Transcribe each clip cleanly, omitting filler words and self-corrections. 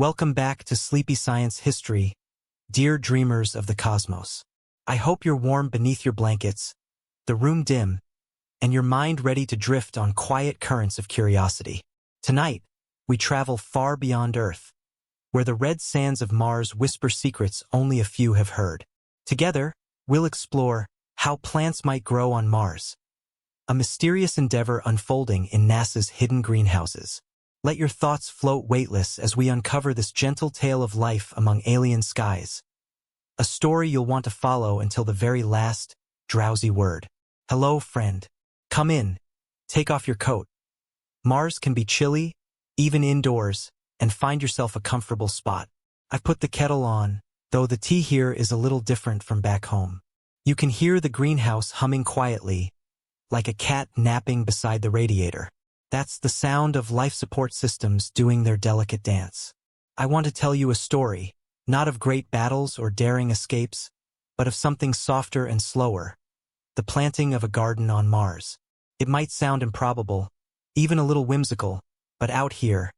Welcome back to Sleepy Science History, dear dreamers of the cosmos. I hope you're warm beneath your blankets, the room dim, and your mind ready to drift on quiet currents of curiosity. Tonight, we travel far beyond Earth, where the red sands of Mars whisper secrets only a few have heard. Together, we'll explore how plants might grow on Mars, a mysterious endeavor unfolding in NASA's hidden greenhouses. Let your thoughts float weightless as we uncover this gentle tale of life among alien skies. A story you'll want to follow until the very last, drowsy word. Hello, friend. Come in. Take off your coat. Mars can be chilly, even indoors, and find yourself a comfortable spot. I've put the kettle on, though the tea here is a little different from back home. You can hear the greenhouse humming quietly, like a cat napping beside the radiator. That's the sound of life support systems doing their delicate dance. I want to tell you a story, not of great battles or daring escapes, but of something softer and slower, the planting of a garden on Mars. It might sound improbable, even a little whimsical, but out here,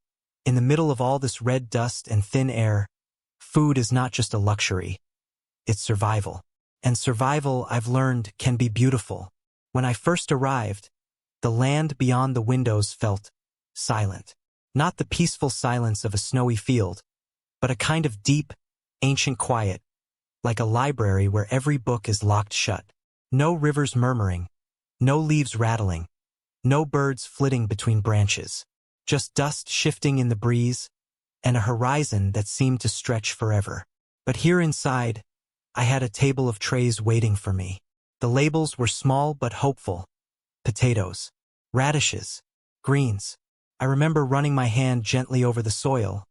in the middle of all this red dust and thin air, food is not just a luxury, it's survival. And survival, I've learned, can be beautiful. When I first arrived, the land beyond the windows felt silent. Not the peaceful silence of a snowy field, but a kind of deep, ancient quiet, like a library where every book is locked shut. No rivers murmuring, no leaves rattling, no birds flitting between branches. Just dust shifting in the breeze, and a horizon that seemed to stretch forever. But here inside, I had a table of trays waiting for me. The labels were small but hopeful. Potatoes, radishes, greens. I remember running my hand gently over the soil.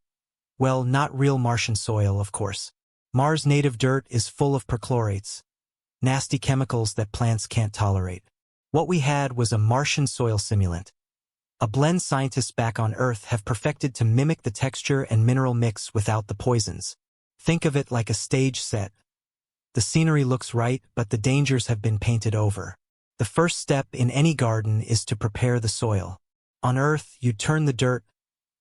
Well, not real Martian soil, of course. Mars' native dirt is full of perchlorates, nasty chemicals that plants can't tolerate. What we had was a Martian soil simulant, a blend scientists back on Earth have perfected to mimic the texture and mineral mix without the poisons. Think of it like a stage set. The scenery looks right, but the dangers have been painted over. The first step in any garden is to prepare the soil. On Earth, you turn the dirt,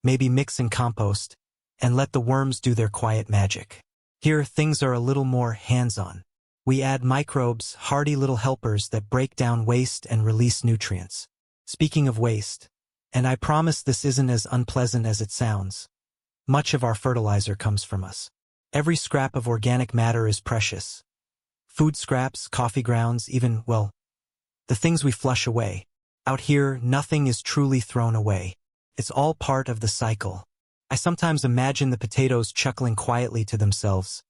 maybe mix in compost, and let the worms do their quiet magic. Here, things are a little more hands-on. We add microbes, hardy little helpers that break down waste and release nutrients. Speaking of waste, and I promise this isn't as unpleasant as it sounds, much of our fertilizer comes from us. Every scrap of organic matter is precious. Food scraps, coffee grounds, even, well, the things we flush away. Out here, nothing is truly thrown away. It's all part of the cycle. I sometimes imagine the potatoes chuckling quietly to themselves.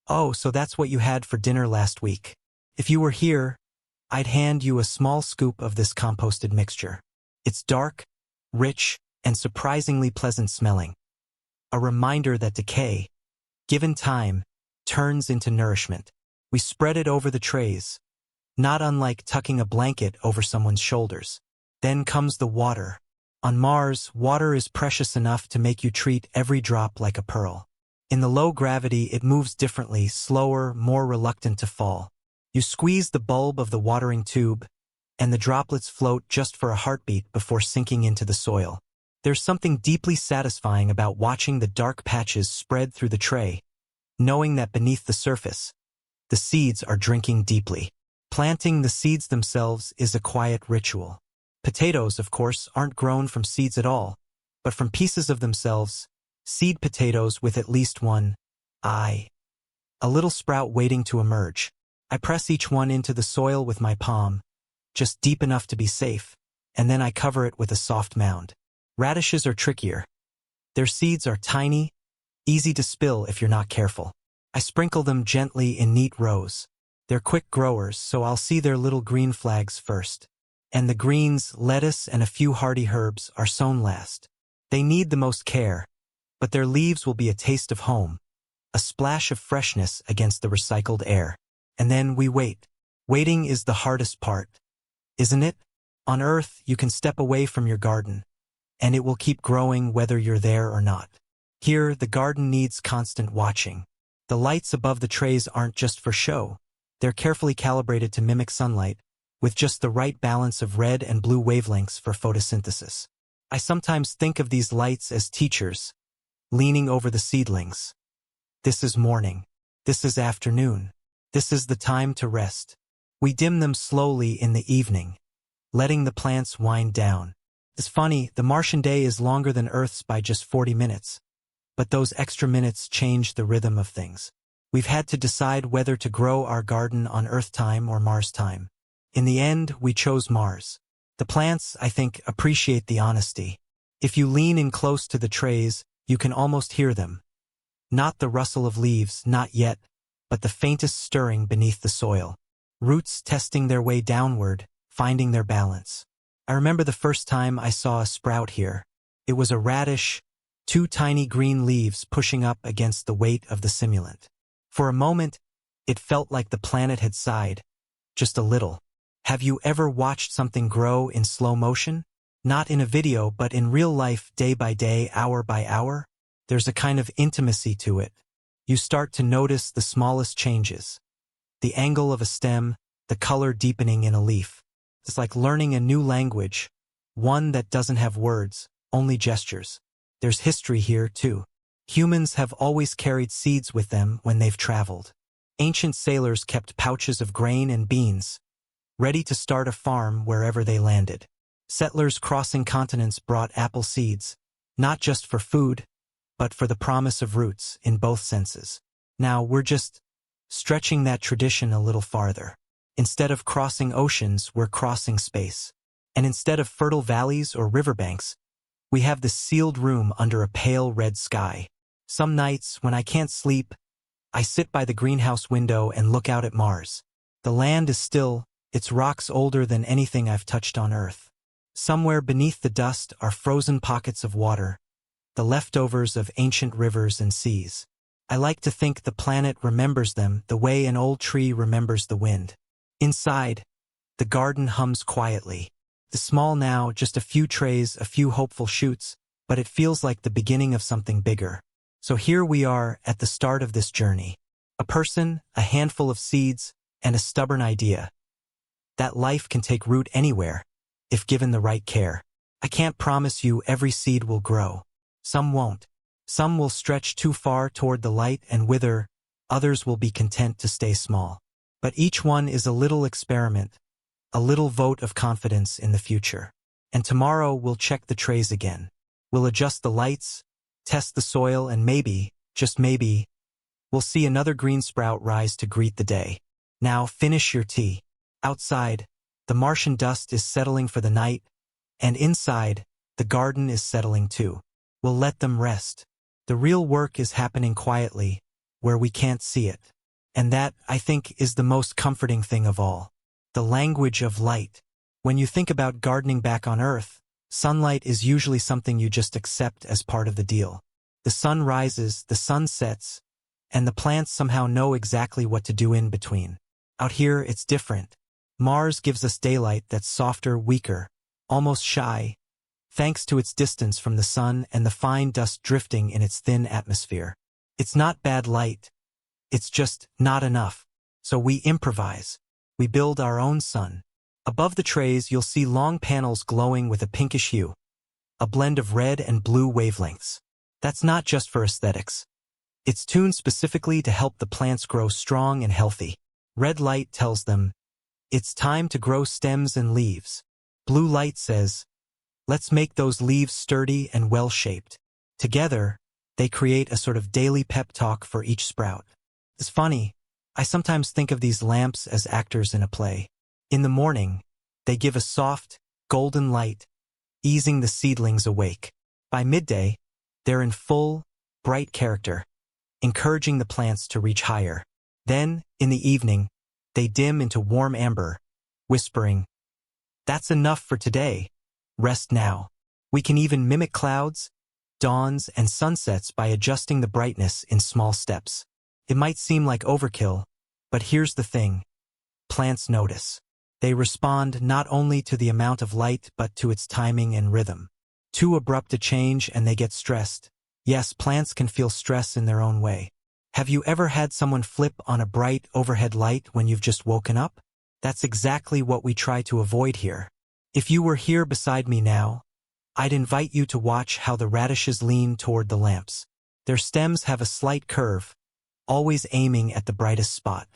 Oh, so that's what you had for dinner last week. If you were here, I'd hand you a small scoop of this composted mixture. It's dark, rich, and surprisingly pleasant smelling. A reminder that decay, given time, turns into nourishment. We spread it over the trays, not unlike tucking a blanket over someone's shoulders. Then comes the water. On Mars, water is precious enough to make you treat every drop like a pearl. In the low gravity, it moves differently, slower, more reluctant to fall. You squeeze the bulb of the watering tube, and the droplets float just for a heartbeat before sinking into the soil. There's something deeply satisfying about watching the dark patches spread through the tray, knowing that beneath the surface, the seeds are drinking deeply. Planting the seeds themselves is a quiet ritual. Potatoes, of course, aren't grown from seeds at all, but from pieces of themselves, seed potatoes with at least one eye. A little sprout waiting to emerge. I press each one into the soil with my palm, just deep enough to be safe, and then I cover it with a soft mound. Radishes are trickier. Their seeds are tiny, easy to spill if you're not careful. I sprinkle them gently in neat rows. They're quick growers, so I'll see their little green flags first. And the greens, lettuce, and a few hardy herbs are sown last. They need the most care, but their leaves will be a taste of home, a splash of freshness against the recycled air. And then we wait. Waiting is the hardest part, isn't it? On Earth, you can step away from your garden, and it will keep growing whether you're there or not. Here, the garden needs constant watching. The lights above the trays aren't just for show. They're carefully calibrated to mimic sunlight, with just the right balance of red and blue wavelengths for photosynthesis. I sometimes think of these lights as teachers, leaning over the seedlings. This is morning. This is afternoon. This is the time to rest. We dim them slowly in the evening, letting the plants wind down. It's funny, the Martian day is longer than Earth's by just 40 minutes. But those extra minutes change the rhythm of things. We've had to decide whether to grow our garden on Earth time or Mars time. In the end, we chose Mars. The plants, I think, appreciate the honesty. If you lean in close to the trays, you can almost hear them. Not the rustle of leaves, not yet, but the faintest stirring beneath the soil. Roots testing their way downward, finding their balance. I remember the first time I saw a sprout here. It was a radish, 2 tiny green leaves pushing up against the weight of the simulant. For a moment, it felt like the planet had sighed. Just a little. Have you ever watched something grow in slow motion? Not in a video, but in real life, day by day, hour by hour? There's a kind of intimacy to it. You start to notice the smallest changes. The angle of a stem, the color deepening in a leaf. It's like learning a new language, one that doesn't have words, only gestures. There's history here, too. Humans have always carried seeds with them when they've traveled. Ancient sailors kept pouches of grain and beans, ready to start a farm wherever they landed. Settlers crossing continents brought apple seeds, not just for food, but for the promise of roots in both senses. Now we're just stretching that tradition a little farther. Instead of crossing oceans, we're crossing space. And instead of fertile valleys or riverbanks, we have this sealed room under a pale red sky. Some nights, when I can't sleep, I sit by the greenhouse window and look out at Mars. The land is still, its rocks older than anything I've touched on Earth. Somewhere beneath the dust are frozen pockets of water, the leftovers of ancient rivers and seas. I like to think the planet remembers them the way an old tree remembers the wind. Inside, the garden hums quietly. It's small now, just a few trays, a few hopeful shoots, but it feels like the beginning of something bigger. So here we are at the start of this journey. A person, a handful of seeds, and a stubborn idea. That life can take root anywhere, if given the right care. I can't promise you every seed will grow. Some won't. Some will stretch too far toward the light and wither, others will be content to stay small. But each one is a little experiment, a little vote of confidence in the future. And tomorrow we'll check the trays again. We'll adjust the lights, test the soil, and maybe, just maybe, we'll see another green sprout rise to greet the day. Now finish your tea. Outside, the Martian dust is settling for the night, and inside, the garden is settling too. We'll let them rest. The real work is happening quietly, where we can't see it. And that, I think, is the most comforting thing of all. The language of light. When you think about gardening back on Earth, sunlight is usually something you just accept as part of the deal. The sun rises, the sun sets, and the plants somehow know exactly what to do in between. Out here, it's different. Mars gives us daylight that's softer, weaker, almost shy, thanks to its distance from the sun and the fine dust drifting in its thin atmosphere. It's not bad light. It's just not enough. So we improvise. We build our own sun. Above the trays, you'll see long panels glowing with a pinkish hue, a blend of red and blue wavelengths. That's not just for aesthetics. It's tuned specifically to help the plants grow strong and healthy. Red light tells them, it's time to grow stems and leaves. Blue light says, let's make those leaves sturdy and well-shaped. Together, they create a sort of daily pep talk for each sprout. It's funny, I sometimes think of these lamps as actors in a play. In the morning, they give a soft, golden light, easing the seedlings awake. By midday, they're in full, bright character, encouraging the plants to reach higher. Then, in the evening, they dim into warm amber, whispering, that's enough for today. Rest now. We can even mimic clouds, dawns, and sunsets by adjusting the brightness in small steps. It might seem like overkill, but here's the thing. Plants notice. They respond not only to the amount of light but to its timing and rhythm. Too abrupt a change and they get stressed. Yes, plants can feel stress in their own way. Have you ever had someone flip on a bright overhead light when you've just woken up? That's exactly what we try to avoid here. If you were here beside me now, I'd invite you to watch how the radishes lean toward the lamps. Their stems have a slight curve, always aiming at the brightest spot.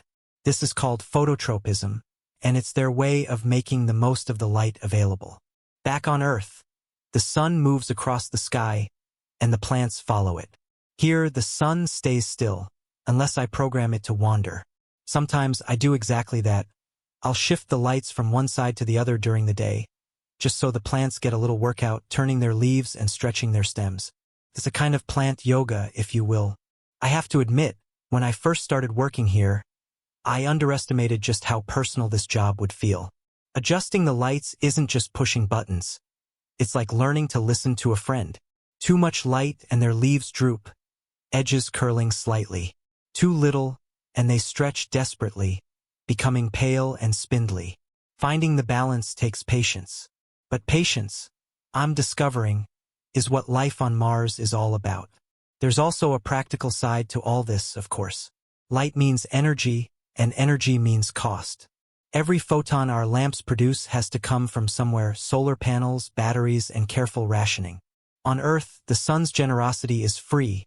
This is called phototropism, and it's their way of making the most of the light available. Back on Earth, the sun moves across the sky, and the plants follow it. Here, the sun stays still, unless I program it to wander. Sometimes I do exactly that. I'll shift the lights from one side to the other during the day, just so the plants get a little workout, turning their leaves and stretching their stems. It's a kind of plant yoga, if you will. I have to admit, when I first started working here, I underestimated just how personal this job would feel. Adjusting the lights isn't just pushing buttons. It's like learning to listen to a friend. Too much light and their leaves droop, edges curling slightly. Too little, and they stretch desperately, becoming pale and spindly. Finding the balance takes patience. But patience, I'm discovering, is what life on Mars is all about. There's also a practical side to all this, of course. Light means energy, and energy means cost. Every photon our lamps produce has to come from somewhere: solar panels, batteries, and careful rationing. On Earth, the sun's generosity is free,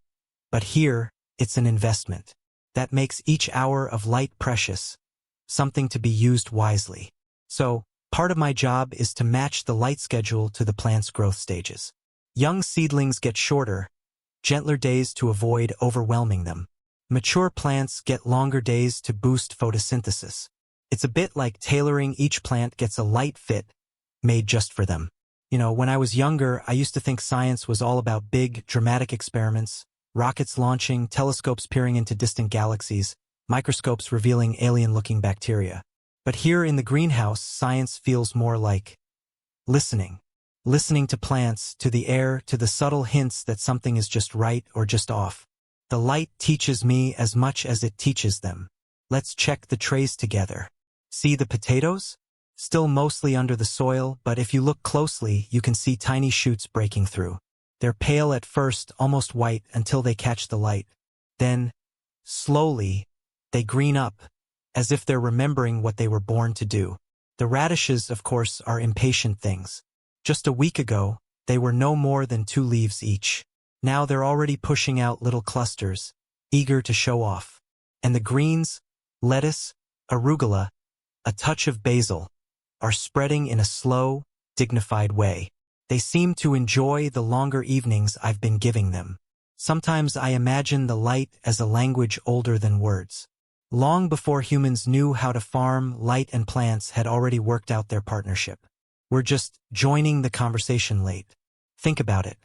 but here, it's an investment. That makes each hour of light precious, something to be used wisely. So, part of my job is to match the light schedule to the plant's growth stages. Young seedlings get shorter, gentler days to avoid overwhelming them. Mature plants get longer days to boost photosynthesis. It's a bit like tailoring. Each plant gets a light fit, made just for them. When I was younger, I used to think science was all about big, dramatic experiments, rockets launching, telescopes peering into distant galaxies, microscopes revealing alien-looking bacteria. But here in the greenhouse, science feels more like listening. Listening to plants, to the air, to the subtle hints that something is just right or just off. The light teaches me as much as it teaches them. Let's check the trays together. See the potatoes? Still mostly under the soil, but if you look closely, you can see tiny shoots breaking through. They're pale at first, almost white, until they catch the light. Then, slowly, they green up, as if they're remembering what they were born to do. The radishes, of course, are impatient things. Just a week ago, they were no more than 2 leaves each. Now they're already pushing out little clusters, eager to show off. And the greens, lettuce, arugula, a touch of basil, are spreading in a slow, dignified way. They seem to enjoy the longer evenings I've been giving them. Sometimes I imagine the light as a language older than words. Long before humans knew how to farm, light and plants had already worked out their partnership. We're just joining the conversation late. Think about it.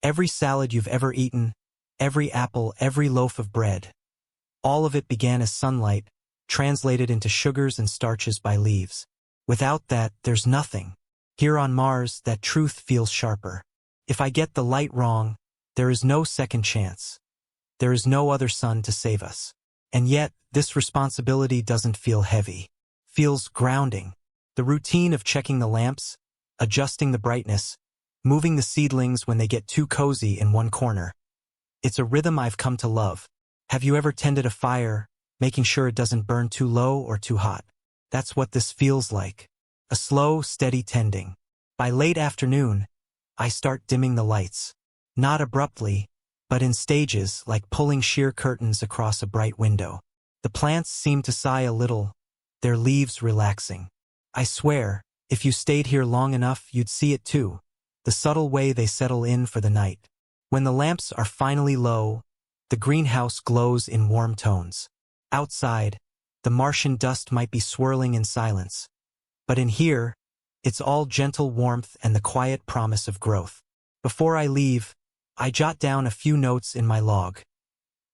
Every salad you've ever eaten, every apple, every loaf of bread, all of it began as sunlight, translated into sugars and starches by leaves. Without that, there's nothing. Here on Mars, that truth feels sharper. If I get the light wrong, there is no second chance. There is no other sun to save us. And yet, this responsibility doesn't feel heavy. Feels grounding. The routine of checking the lamps, adjusting the brightness, moving the seedlings when they get too cozy in one corner. It's a rhythm I've come to love. Have you ever tended a fire, making sure it doesn't burn too low or too hot? That's what this feels like. A slow, steady tending. By late afternoon, I start dimming the lights. Not abruptly, but in stages, like pulling sheer curtains across a bright window. The plants seem to sigh a little, their leaves relaxing. I swear, if you stayed here long enough, you'd see it too. The subtle way they settle in for the night. When the lamps are finally low, the greenhouse glows in warm tones. Outside, the Martian dust might be swirling in silence. But in here, it's all gentle warmth and the quiet promise of growth. Before I leave, I jot down a few notes in my log.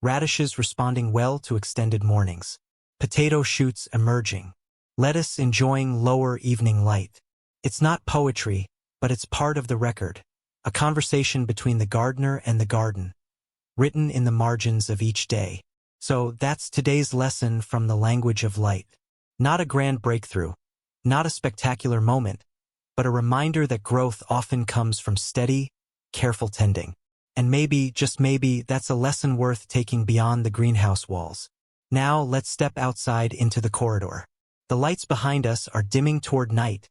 Radishes responding well to extended mornings. Potato shoots emerging. Lettuce enjoying lower evening light. It's not poetry, but it's part of the record. A conversation between the gardener and the garden, written in the margins of each day. So that's today's lesson from the language of light. Not a grand breakthrough, not a spectacular moment, but a reminder that growth often comes from steady, careful tending. And maybe, just maybe, that's a lesson worth taking beyond the greenhouse walls. Now let's step outside into the corridor. The lights behind us are dimming toward night,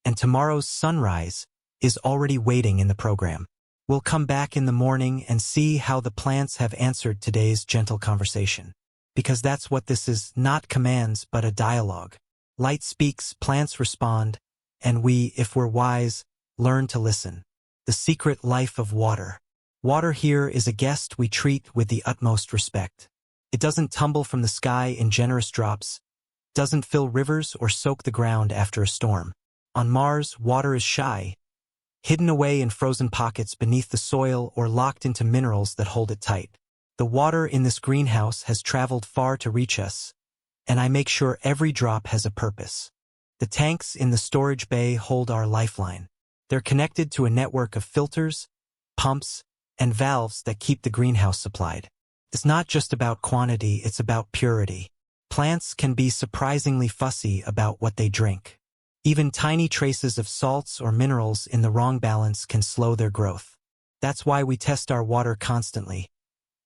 and tomorrow's sunrise is already waiting in the program. We'll come back in the morning and see how the plants have answered today's gentle conversation. Because that's what this is, not commands, but a dialogue. Light speaks, plants respond, and we, if we're wise, learn to listen. The secret life of water. Water here is a guest we treat with the utmost respect. It doesn't tumble from the sky in generous drops, doesn't fill rivers or soak the ground after a storm. On Mars, water is shy, hidden away in frozen pockets beneath the soil or locked into minerals that hold it tight. The water in this greenhouse has traveled far to reach us, and I make sure every drop has a purpose. The tanks in the storage bay hold our lifeline. They're connected to a network of filters, pumps, and valves that keep the greenhouse supplied. It's not just about quantity, it's about purity. Plants can be surprisingly fussy about what they drink. Even tiny traces of salts or minerals in the wrong balance can slow their growth. That's why we test our water constantly,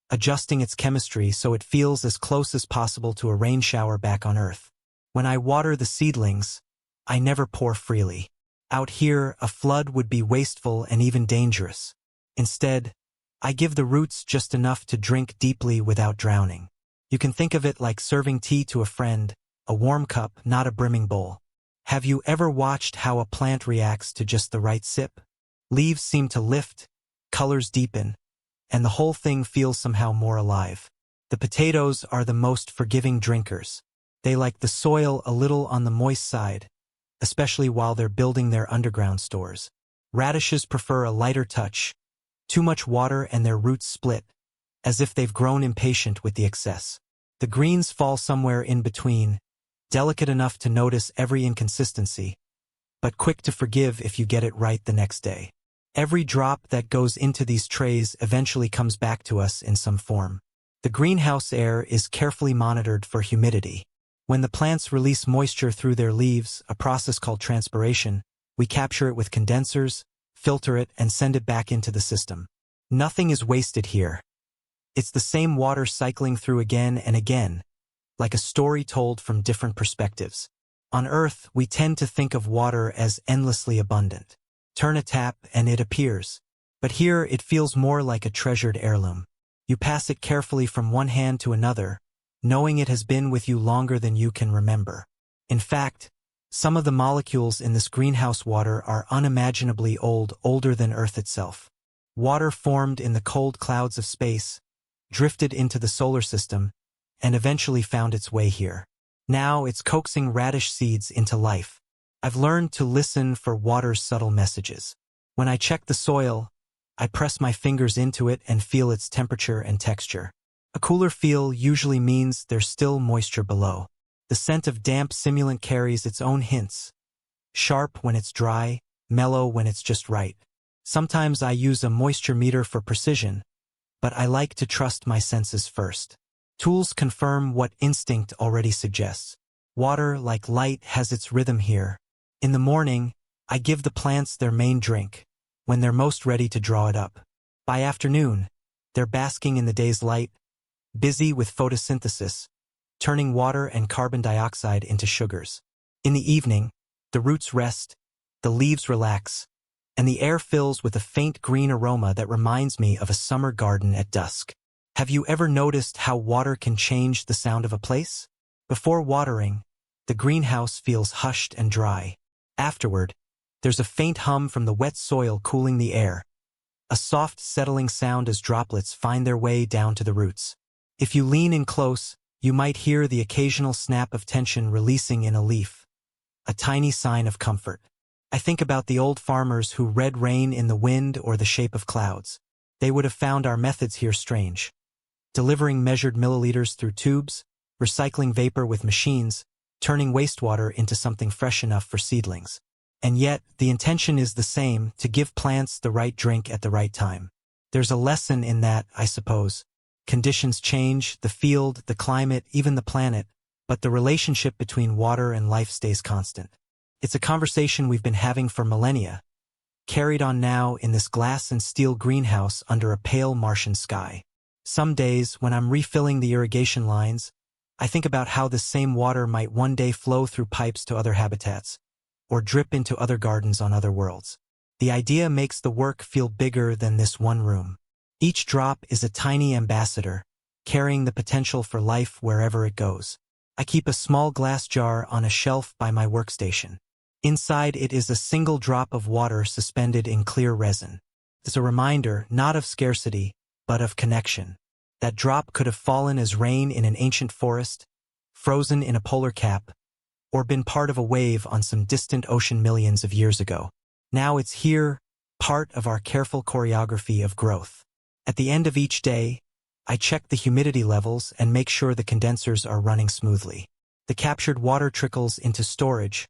adjusting its chemistry so it feels as close as possible to a rain shower back on Earth. When I water the seedlings, I never pour freely. Out here, a flood would be wasteful and even dangerous. Instead, I give the roots just enough to drink deeply without drowning. You can think of it like serving tea to a friend, a warm cup, not a brimming bowl. Have you ever watched how a plant reacts to just the right sip? Leaves seem to lift, colors deepen, and the whole thing feels somehow more alive. The potatoes are the most forgiving drinkers. They like the soil a little on the moist side, especially while they're building their underground stores. Radishes prefer a lighter touch, too much water and their roots split, as if they've grown impatient with the excess. The greens fall somewhere in between, delicate enough to notice every inconsistency, but quick to forgive if you get it right the next day. Every drop that goes into these trays eventually comes back to us in some form. The greenhouse air is carefully monitored for humidity. When the plants release moisture through their leaves, a process called transpiration, we capture it with condensers, filter it, and send it back into the system. Nothing is wasted here. It's the same water cycling through again and again, like a story told from different perspectives. On Earth, we tend to think of water as endlessly abundant. Turn a tap and it appears. But here it feels more like a treasured heirloom. You pass it carefully from one hand to another, knowing it has been with you longer than you can remember. In fact, some of the molecules in this greenhouse water are unimaginably old, older than Earth itself. Water formed in the cold clouds of space, drifted into the solar system, and eventually found its way here. Now it's coaxing radish seeds into life. I've learned to listen for water's subtle messages. When I check the soil, I press my fingers into it and feel its temperature and texture. A cooler feel usually means there's still moisture below. The scent of damp simulant carries its own hints. Sharp when it's dry, mellow when it's just right. Sometimes I use a moisture meter for precision, but I like to trust my senses first. Tools confirm what instinct already suggests. Water, like light, has its rhythm here. In the morning, I give the plants their main drink, when they're most ready to draw it up. By afternoon, they're basking in the day's light, busy with photosynthesis, turning water and carbon dioxide into sugars. In the evening, the roots rest, the leaves relax, and the air fills with a faint green aroma that reminds me of a summer garden at dusk. Have you ever noticed how water can change the sound of a place? Before watering, the greenhouse feels hushed and dry. Afterward, there's a faint hum from the wet soil cooling the air, a soft settling sound as droplets find their way down to the roots. If you lean in close, you might hear the occasional snap of tension releasing in a leaf, a tiny sign of comfort. I think about the old farmers who read rain in the wind or the shape of clouds. They would have found our methods here strange. Delivering measured milliliters through tubes, recycling vapor with machines, turning wastewater into something fresh enough for seedlings. And yet, the intention is the same, to give plants the right drink at the right time. There's a lesson in that, I suppose. Conditions change, the field, the climate, even the planet, but the relationship between water and life stays constant. It's a conversation we've been having for millennia, carried on now in this glass and steel greenhouse under a pale Martian sky. Some days, when I'm refilling the irrigation lines, I think about how this same water might one day flow through pipes to other habitats, or drip into other gardens on other worlds. The idea makes the work feel bigger than this one room. Each drop is a tiny ambassador, carrying the potential for life wherever it goes. I keep a small glass jar on a shelf by my workstation. Inside it is a single drop of water suspended in clear resin. It's a reminder not of scarcity, but of connection. That drop could have fallen as rain in an ancient forest, frozen in a polar cap, or been part of a wave on some distant ocean millions of years ago. Now it's here, part of our careful choreography of growth. At the end of each day, I check the humidity levels and make sure the condensers are running smoothly. The captured water trickles into storage,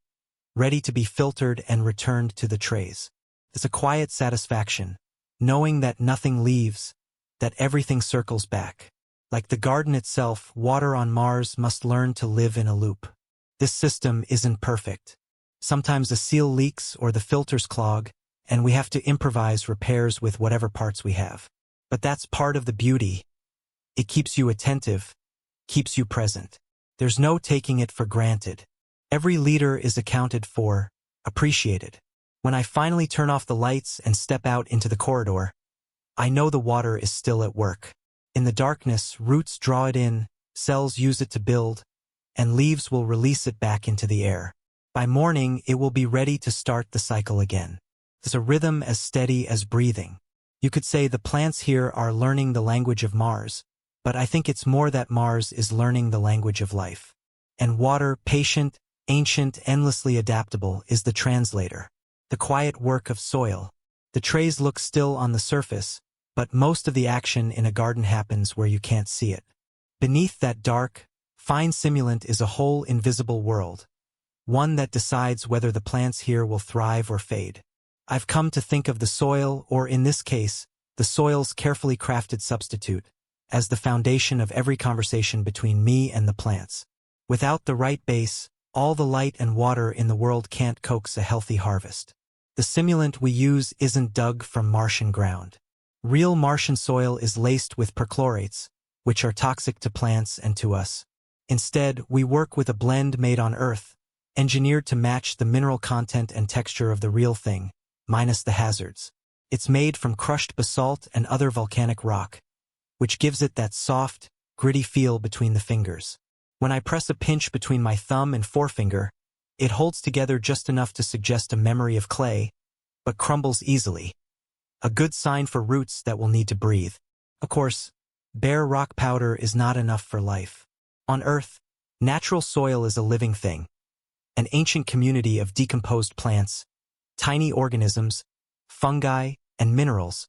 ready to be filtered and returned to the trays. It's a quiet satisfaction, knowing that nothing leaves, that everything circles back. Like the garden itself, water on Mars must learn to live in a loop. This system isn't perfect. Sometimes a seal leaks or the filters clog, and we have to improvise repairs with whatever parts we have. But that's part of the beauty. It keeps you attentive, keeps you present. There's no taking it for granted. Every liter is accounted for, appreciated. When I finally turn off the lights and step out into the corridor, I know the water is still at work. In the darkness, roots draw it in, cells use it to build, and leaves will release it back into the air. By morning, it will be ready to start the cycle again. There's a rhythm as steady as breathing. You could say the plants here are learning the language of Mars, but I think it's more that Mars is learning the language of life. And water, patient, ancient, endlessly adaptable, is the translator. The quiet work of soil. The trays look still on the surface, but most of the action in a garden happens where you can't see it. Beneath that dark, fine simulant is a whole invisible world, one that decides whether the plants here will thrive or fade. I've come to think of the soil, or in this case, the soil's carefully crafted substitute, as the foundation of every conversation between me and the plants. Without the right base, all the light and water in the world can't coax a healthy harvest. The simulant we use isn't dug from Martian ground. Real Martian soil is laced with perchlorates, which are toxic to plants and to us. Instead, we work with a blend made on Earth, engineered to match the mineral content and texture of the real thing, minus the hazards. It's made from crushed basalt and other volcanic rock, which gives it that soft, gritty feel between the fingers. When I press a pinch between my thumb and forefinger, it holds together just enough to suggest a memory of clay, but crumbles easily. A good sign for roots that will need to breathe. Of course, bare rock powder is not enough for life. On Earth, natural soil is a living thing, an ancient community of decomposed plants, tiny organisms, fungi, and minerals,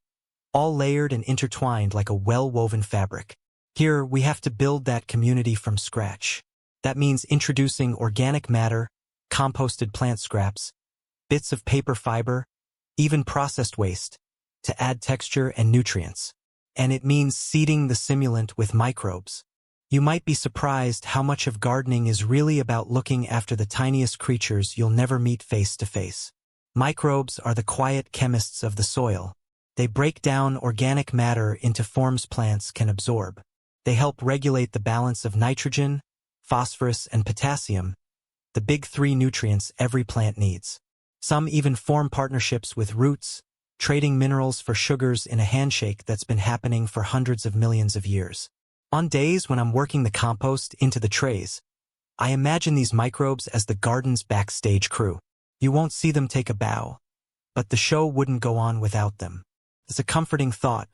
all layered and intertwined like a well-woven fabric. Here, we have to build that community from scratch. That means introducing organic matter, composted plant scraps, bits of paper fiber, even processed waste, to add texture and nutrients. And it means seeding the simulant with microbes. You might be surprised how much of gardening is really about looking after the tiniest creatures you'll never meet face to face. Microbes are the quiet chemists of the soil. They break down organic matter into forms plants can absorb. They help regulate the balance of nitrogen, phosphorus, and potassium, the big three nutrients every plant needs. Some even form partnerships with roots, trading minerals for sugars in a handshake that's been happening for hundreds of millions of years. On days when I'm working the compost into the trays, I imagine these microbes as the garden's backstage crew. You won't see them take a bow, but the show wouldn't go on without them. It's a comforting thought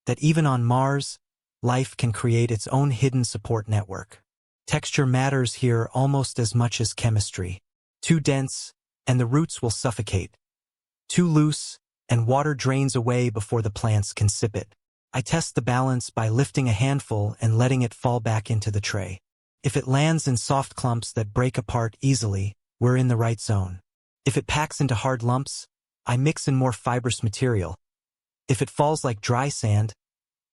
that even on Mars, life can create its own hidden support network. Texture matters here almost as much as chemistry. Too dense, and the roots will suffocate. Too loose, and water drains away before the plants can sip it. I test the balance by lifting a handful and letting it fall back into the tray. If it lands in soft clumps that break apart easily, we're in the right zone. If it packs into hard lumps, I mix in more fibrous material. If it falls like dry sand,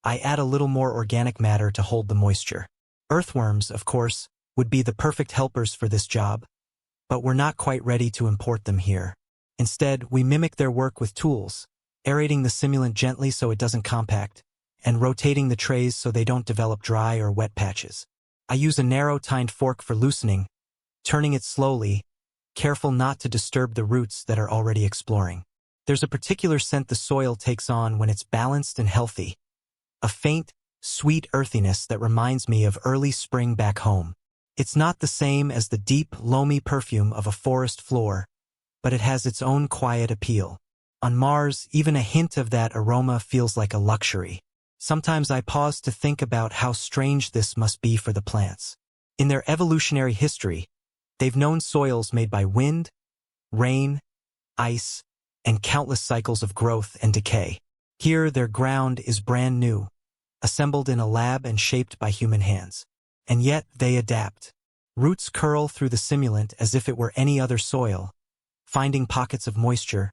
I add a little more organic matter to hold the moisture. Earthworms, of course, would be the perfect helpers for this job, but we're not quite ready to import them here. Instead, we mimic their work with tools, aerating the simulant gently so it doesn't compact, and rotating the trays so they don't develop dry or wet patches. I use a narrow-tined fork for loosening, turning it slowly, careful not to disturb the roots that are already exploring. There's a particular scent the soil takes on when it's balanced and healthy. A faint, sweet earthiness that reminds me of early spring back home. It's not the same as the deep, loamy perfume of a forest floor, but it has its own quiet appeal. On Mars, even a hint of that aroma feels like a luxury. Sometimes I pause to think about how strange this must be for the plants. In their evolutionary history, they've known soils made by wind, rain, ice, and countless cycles of growth and decay. Here, their ground is brand new, assembled in a lab and shaped by human hands. And yet, they adapt. Roots curl through the simulant as if it were any other soil, finding pockets of moisture,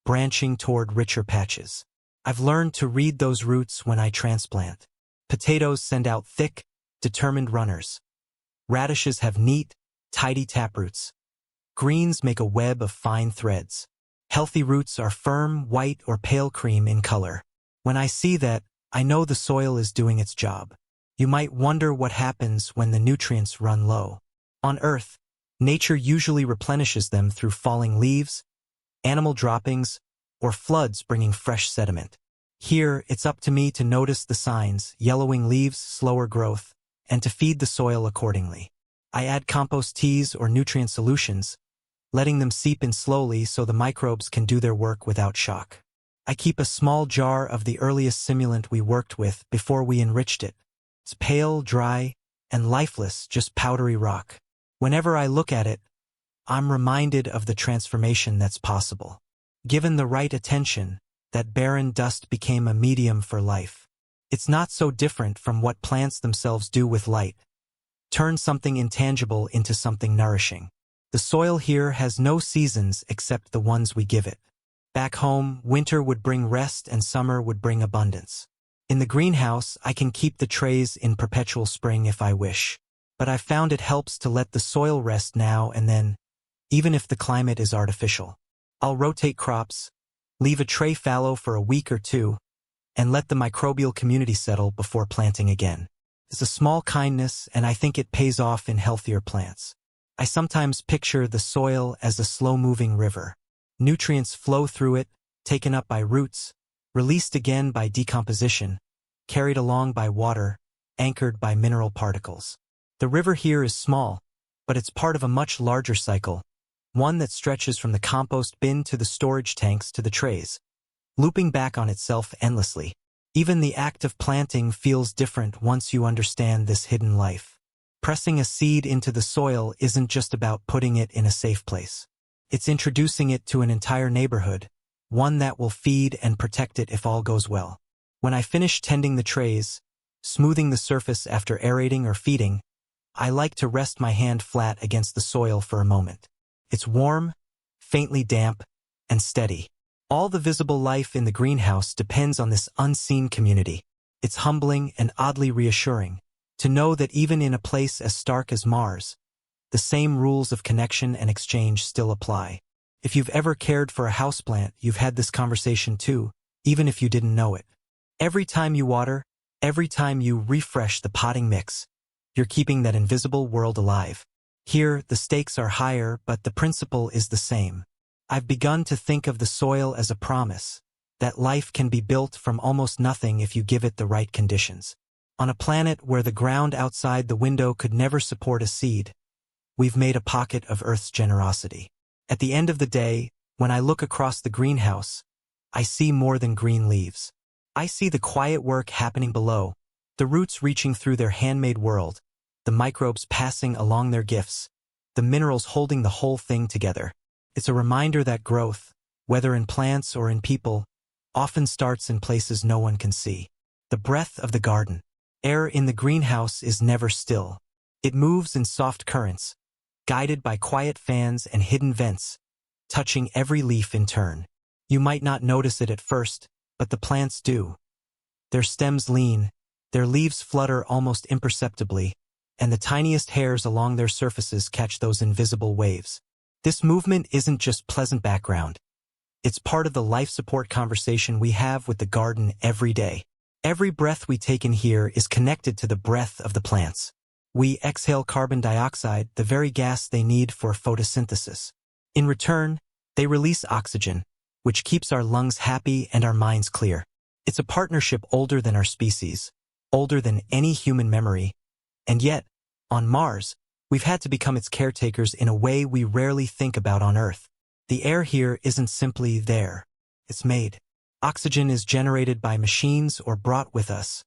branching toward richer patches. I've learned to read those roots when I transplant. Potatoes send out thick, determined runners. Radishes have neat, tidy taproots. Greens make a web of fine threads. Healthy roots are firm, white, or pale cream in color. When I see that, I know the soil is doing its job. You might wonder what happens when the nutrients run low. On Earth, nature usually replenishes them through falling leaves, animal droppings, or floods bringing fresh sediment. Here, it's up to me to notice the signs, yellowing leaves, slower growth, and to feed the soil accordingly. I add compost teas or nutrient solutions, letting them seep in slowly so the microbes can do their work without shock. I keep a small jar of the earliest simulant we worked with before we enriched it. It's pale, dry, and lifeless, just powdery rock. Whenever I look at it, I'm reminded of the transformation that's possible. Given the right attention, that barren dust became a medium for life. It's not so different from what plants themselves do with light. Turn something intangible into something nourishing. The soil here has no seasons except the ones we give it. Back home, winter would bring rest and summer would bring abundance. In the greenhouse, I can keep the trays in perpetual spring if I wish. But I've found it helps to let the soil rest now and then, even if the climate is artificial. I'll rotate crops, leave a tray fallow for a week or two, and let the microbial community settle before planting again. It's a small kindness, and I think it pays off in healthier plants. I sometimes picture the soil as a slow-moving river. Nutrients flow through it, taken up by roots, released again by decomposition, carried along by water, anchored by mineral particles. The river here is small, but it's part of a much larger cycle, one that stretches from the compost bin to the storage tanks to the trays, looping back on itself endlessly. Even the act of planting feels different once you understand this hidden life. Pressing a seed into the soil isn't just about putting it in a safe place. It's introducing it to an entire neighborhood, one that will feed and protect it if all goes well. When I finish tending the trays, smoothing the surface after aerating or feeding, I like to rest my hand flat against the soil for a moment. It's warm, faintly damp, and steady. All the visible life in the greenhouse depends on this unseen community. It's humbling and oddly reassuring to know that even in a place as stark as Mars, the same rules of connection and exchange still apply. If you've ever cared for a houseplant, you've had this conversation too, even if you didn't know it. Every time you water, every time you refresh the potting mix, you're keeping that invisible world alive. Here, the stakes are higher, but the principle is the same. I've begun to think of the soil as a promise, that life can be built from almost nothing if you give it the right conditions. On a planet where the ground outside the window could never support a seed, we've made a pocket of Earth's generosity. At the end of the day, when I look across the greenhouse, I see more than green leaves. I see the quiet work happening below, the roots reaching through their handmade world, the microbes passing along their gifts, the minerals holding the whole thing together. It's a reminder that growth, whether in plants or in people, often starts in places no one can see. The breath of the garden. Air in the greenhouse is never still. It moves in soft currents, guided by quiet fans and hidden vents, touching every leaf in turn. You might not notice it at first, but the plants do. Their stems lean, their leaves flutter almost imperceptibly, and the tiniest hairs along their surfaces catch those invisible waves. This movement isn't just pleasant background. It's part of the life support conversation we have with the garden every day. Every breath we take in here is connected to the breath of the plants. We exhale carbon dioxide, the very gas they need for photosynthesis. In return, they release oxygen, which keeps our lungs happy and our minds clear. It's a partnership older than our species, older than any human memory, and yet, on Mars, we've had to become its caretakers in a way we rarely think about on Earth. The air here isn't simply there. It's made. Oxygen is generated by machines or brought with us,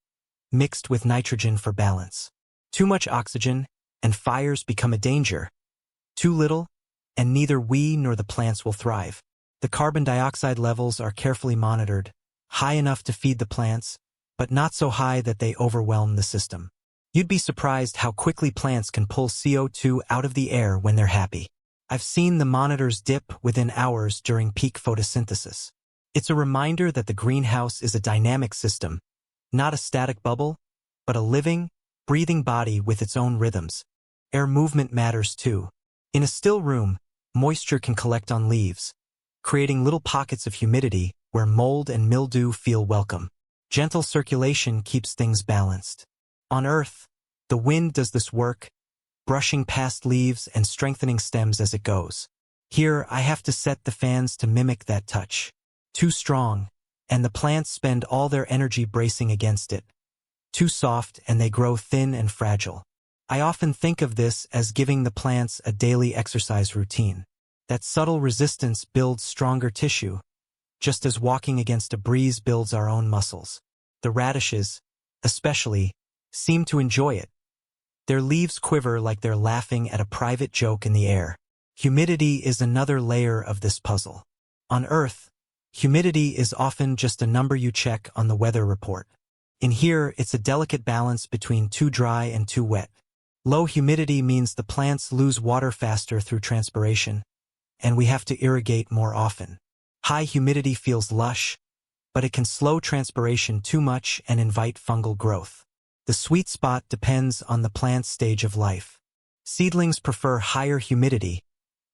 mixed with nitrogen for balance. Too much oxygen, and fires become a danger. Too little, and neither we nor the plants will thrive. The carbon dioxide levels are carefully monitored, high enough to feed the plants, but not so high that they overwhelm the system. You'd be surprised how quickly plants can pull CO2 out of the air when they're happy. I've seen the monitors dip within hours during peak photosynthesis. It's a reminder that the greenhouse is a dynamic system, not a static bubble, but a living, breathing body with its own rhythms. Air movement matters too. In a still room, moisture can collect on leaves, creating little pockets of humidity where mold and mildew feel welcome. Gentle circulation keeps things balanced. On Earth, the wind does this work, brushing past leaves and strengthening stems as it goes. Here, I have to set the fans to mimic that touch. Too strong, and the plants spend all their energy bracing against it. Too soft, and they grow thin and fragile. I often think of this as giving the plants a daily exercise routine. That subtle resistance builds stronger tissue, just as walking against a breeze builds our own muscles. The radishes, especially, seem to enjoy it. Their leaves quiver like they're laughing at a private joke in the air. Humidity is another layer of this puzzle. On Earth, humidity is often just a number you check on the weather report. In here, it's a delicate balance between too dry and too wet. Low humidity means the plants lose water faster through transpiration, and we have to irrigate more often. High humidity feels lush, but it can slow transpiration too much and invite fungal growth. The sweet spot depends on the plant's stage of life. Seedlings prefer higher humidity,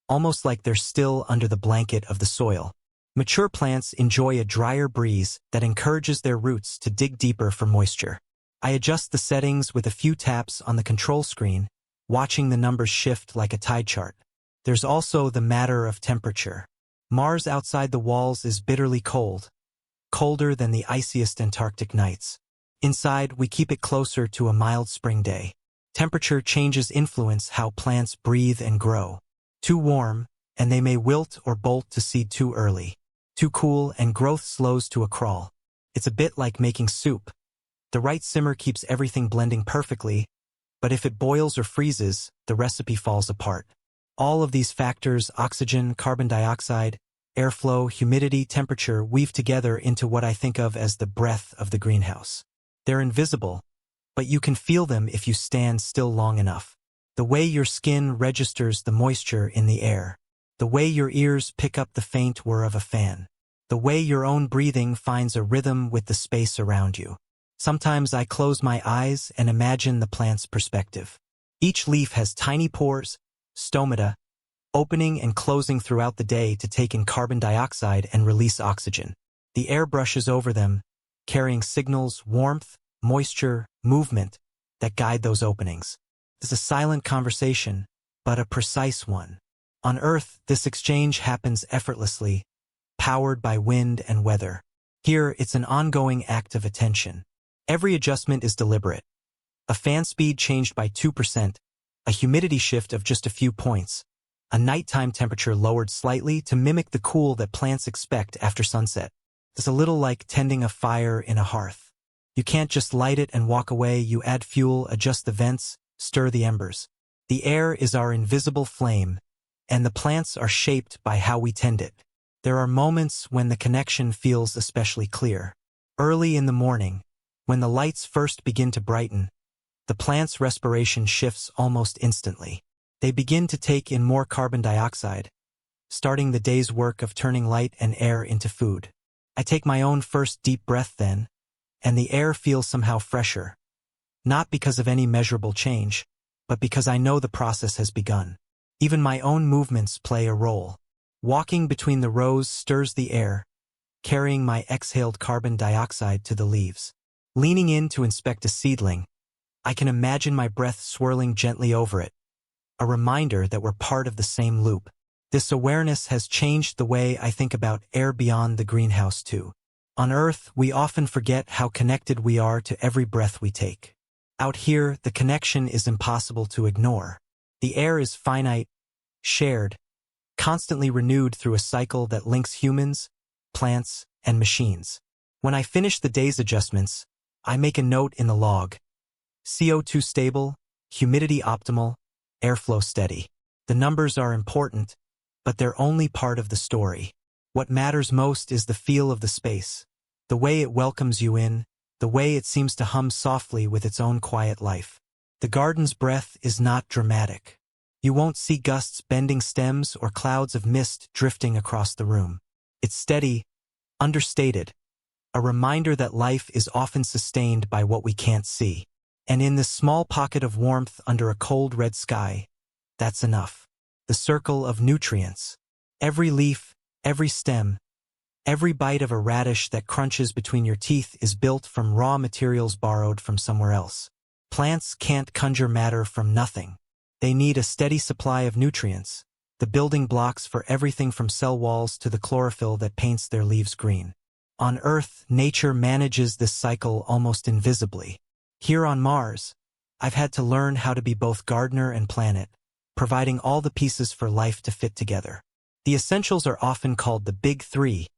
almost like they're still under the blanket of the soil. Mature plants enjoy a drier breeze that encourages their roots to dig deeper for moisture. I adjust the settings with a few taps on the control screen, watching the numbers shift like a tide chart. There's also the matter of temperature. Mars outside the walls is bitterly cold, colder than the iciest Antarctic nights. Inside, we keep it closer to a mild spring day. Temperature changes influence how plants breathe and grow. Too warm, and they may wilt or bolt to seed too early. Too cool, and growth slows to a crawl. It's a bit like making soup. The right simmer keeps everything blending perfectly, but if it boils or freezes, the recipe falls apart. All of these factors, oxygen, carbon dioxide, airflow, humidity, temperature, weave together into what I think of as the breath of the greenhouse. They're invisible, but you can feel them if you stand still long enough. The way your skin registers the moisture in the air. The way your ears pick up the faint whir of a fan. The way your own breathing finds a rhythm with the space around you. Sometimes I close my eyes and imagine the plant's perspective. Each leaf has tiny pores, stomata, opening and closing throughout the day to take in carbon dioxide and release oxygen. The air brushes over them, carrying signals, warmth, moisture, movement, that guide those openings. It's a silent conversation, but a precise one. On Earth, this exchange happens effortlessly, powered by wind and weather. Here, it's an ongoing act of attention. Every adjustment is deliberate. A fan speed changed by 2%, a humidity shift of just a few points, a nighttime temperature lowered slightly to mimic the cool that plants expect after sunset. It's a little like tending a fire in a hearth. You can't just light it and walk away. You add fuel, adjust the vents, stir the embers. The air is our invisible flame, and the plants are shaped by how we tend it. There are moments when the connection feels especially clear. Early in the morning, when the lights first begin to brighten, the plant's respiration shifts almost instantly. They begin to take in more carbon dioxide, starting the day's work of turning light and air into food. I take my own first deep breath then, and the air feels somehow fresher. Not because of any measurable change, but because I know the process has begun. Even my own movements play a role. Walking between the rows stirs the air, carrying my exhaled carbon dioxide to the leaves. Leaning in to inspect a seedling, I can imagine my breath swirling gently over it, a reminder that we're part of the same loop. This awareness has changed the way I think about air beyond the greenhouse too. On Earth, we often forget how connected we are to every breath we take. Out here, the connection is impossible to ignore. The air is finite, shared, constantly renewed through a cycle that links humans, plants, and machines. When I finish the day's adjustments, I make a note in the log. CO2 stable, humidity optimal, airflow steady. The numbers are important, but they're only part of the story. What matters most is the feel of the space, the way it welcomes you in, the way it seems to hum softly with its own quiet life. The garden's breath is not dramatic. You won't see gusts bending stems or clouds of mist drifting across the room. It's steady, understated, a reminder that life is often sustained by what we can't see. And in this small pocket of warmth under a cold red sky, that's enough. The circle of nutrients. Every leaf, every stem, every bite of a radish that crunches between your teeth is built from raw materials borrowed from somewhere else. Plants can't conjure matter from nothing. They need a steady supply of nutrients, the building blocks for everything from cell walls to the chlorophyll that paints their leaves green. On Earth, nature manages this cycle almost invisibly. Here on Mars, I've had to learn how to be both gardener and planet, providing all the pieces for life to fit together. The essentials are often called the big three: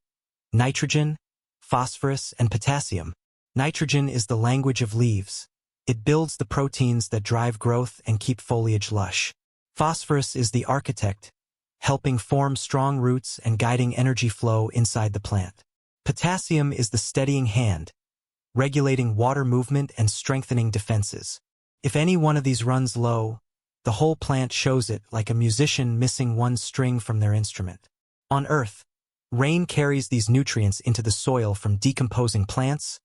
nitrogen, phosphorus, and potassium. Nitrogen is the language of leaves. It builds the proteins that drive growth and keep foliage lush. Phosphorus is the architect, helping form strong roots and guiding energy flow inside the plant. Potassium is the steadying hand, regulating water movement and strengthening defenses. If any one of these runs low, the whole plant shows it, like a musician missing one string from their instrument. On Earth, rain carries these nutrients into the soil from decomposing plants,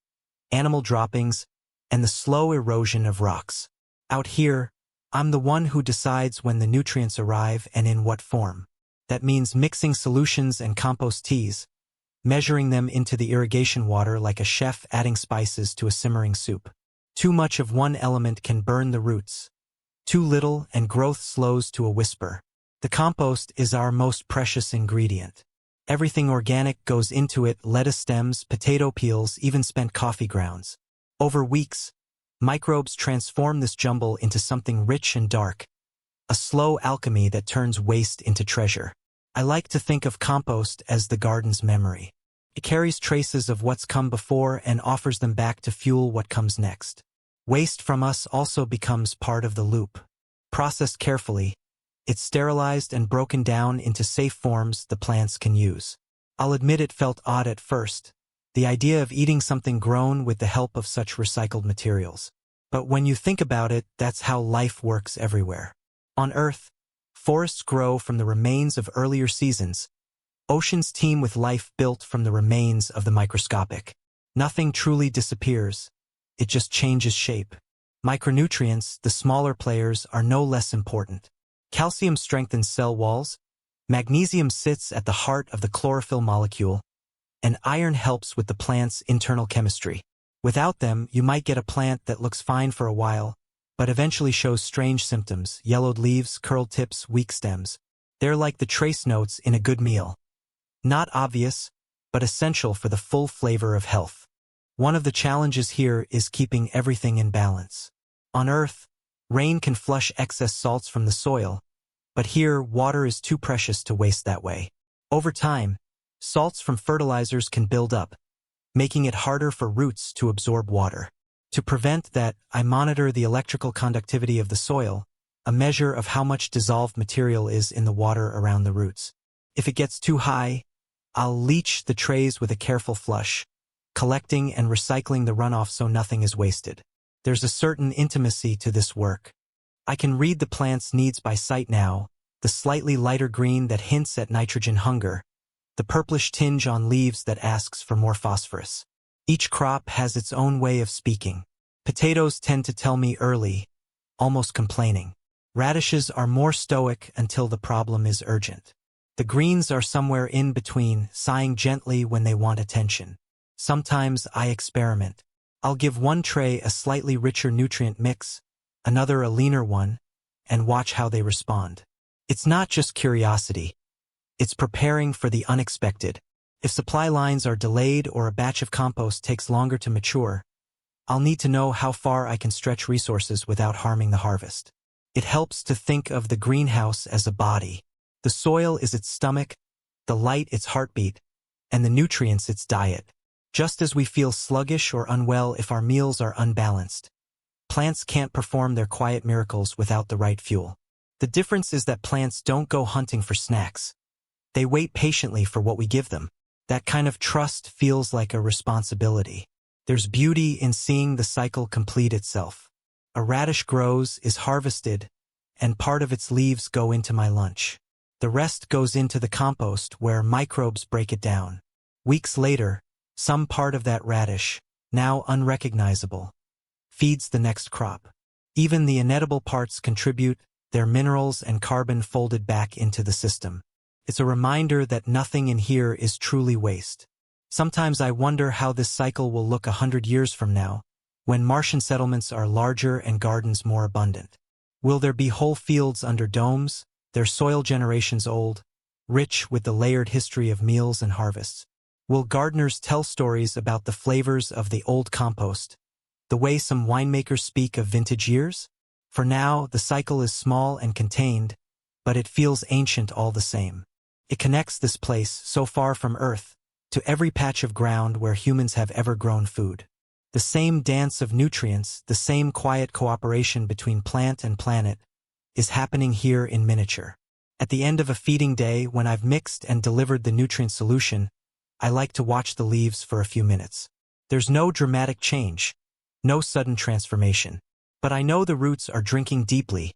animal droppings, and the slow erosion of rocks. Out here, I'm the one who decides when the nutrients arrive and in what form. That means mixing solutions and compost teas, measuring them into the irrigation water like a chef adding spices to a simmering soup. Too much of one element can burn the roots. Too little and growth slows to a whisper. The compost is our most precious ingredient. Everything organic goes into it: lettuce stems, potato peels, even spent coffee grounds. Over weeks, microbes transform this jumble into something rich and dark, a slow alchemy that turns waste into treasure. I like to think of compost as the garden's memory. It carries traces of what's come before and offers them back to fuel what comes next. Waste from us also becomes part of the loop. Processed carefully, it's sterilized and broken down into safe forms the plants can use. I'll admit it felt odd at first, the idea of eating something grown with the help of such recycled materials. But when you think about it, that's how life works everywhere. On Earth, forests grow from the remains of earlier seasons. Oceans teem with life built from the remains of the microscopic. Nothing truly disappears. It just changes shape. Micronutrients, the smaller players, are no less important. Calcium strengthens cell walls, magnesium sits at the heart of the chlorophyll molecule, and iron helps with the plant's internal chemistry. Without them, you might get a plant that looks fine for a while, but eventually shows strange symptoms: yellowed leaves, curled tips, weak stems. They're like the trace notes in a good meal. Not obvious, but essential for the full flavor of health. One of the challenges here is keeping everything in balance. On Earth, rain can flush excess salts from the soil, but here water is too precious to waste that way. Over time, salts from fertilizers can build up, making it harder for roots to absorb water. To prevent that, I monitor the electrical conductivity of the soil, a measure of how much dissolved material is in the water around the roots. If it gets too high, I'll leach the trays with a careful flush, collecting and recycling the runoff so nothing is wasted. There's a certain intimacy to this work. I can read the plant's needs by sight now, the slightly lighter green that hints at nitrogen hunger, the purplish tinge on leaves that asks for more phosphorus. Each crop has its own way of speaking. Potatoes tend to tell me early, almost complaining. Radishes are more stoic until the problem is urgent. The greens are somewhere in between, sighing gently when they want attention. Sometimes I experiment. I'll give one tray a slightly richer nutrient mix, another a leaner one, and watch how they respond. It's not just curiosity, It's preparing for the unexpected. If supply lines are delayed or a batch of compost takes longer to mature, I'll need to know how far I can stretch resources without harming the harvest. It helps to think of the greenhouse as a body. The soil is its stomach, the light its heartbeat, and the nutrients its diet. Just as we feel sluggish or unwell if our meals are unbalanced, plants can't perform their quiet miracles without the right fuel. The difference is that plants don't go hunting for snacks. They wait patiently for what we give them. That kind of trust feels like a responsibility. There's beauty in seeing the cycle complete itself. A radish grows, is harvested, and part of its leaves go into my lunch. The rest goes into the compost where microbes break it down. Weeks later, some part of that radish, now unrecognizable, feeds the next crop. Even the inedible parts contribute, their minerals and carbon folded back into the system. It's a reminder that nothing in here is truly waste. Sometimes I wonder how this cycle will look 100 years from now, when Martian settlements are larger and gardens more abundant. Will there be whole fields under domes, their soil generations old, rich with the layered history of meals and harvests? Will gardeners tell stories about the flavors of the old compost, the way some winemakers speak of vintage years? For now, the cycle is small and contained, but it feels ancient all the same. It connects this place, so far from Earth, to every patch of ground where humans have ever grown food. The same dance of nutrients, the same quiet cooperation between plant and planet, is happening here in miniature. At the end of a feeding day, when I've mixed and delivered the nutrient solution, I like to watch the leaves for a few minutes. There's no dramatic change, no sudden transformation. But I know the roots are drinking deeply,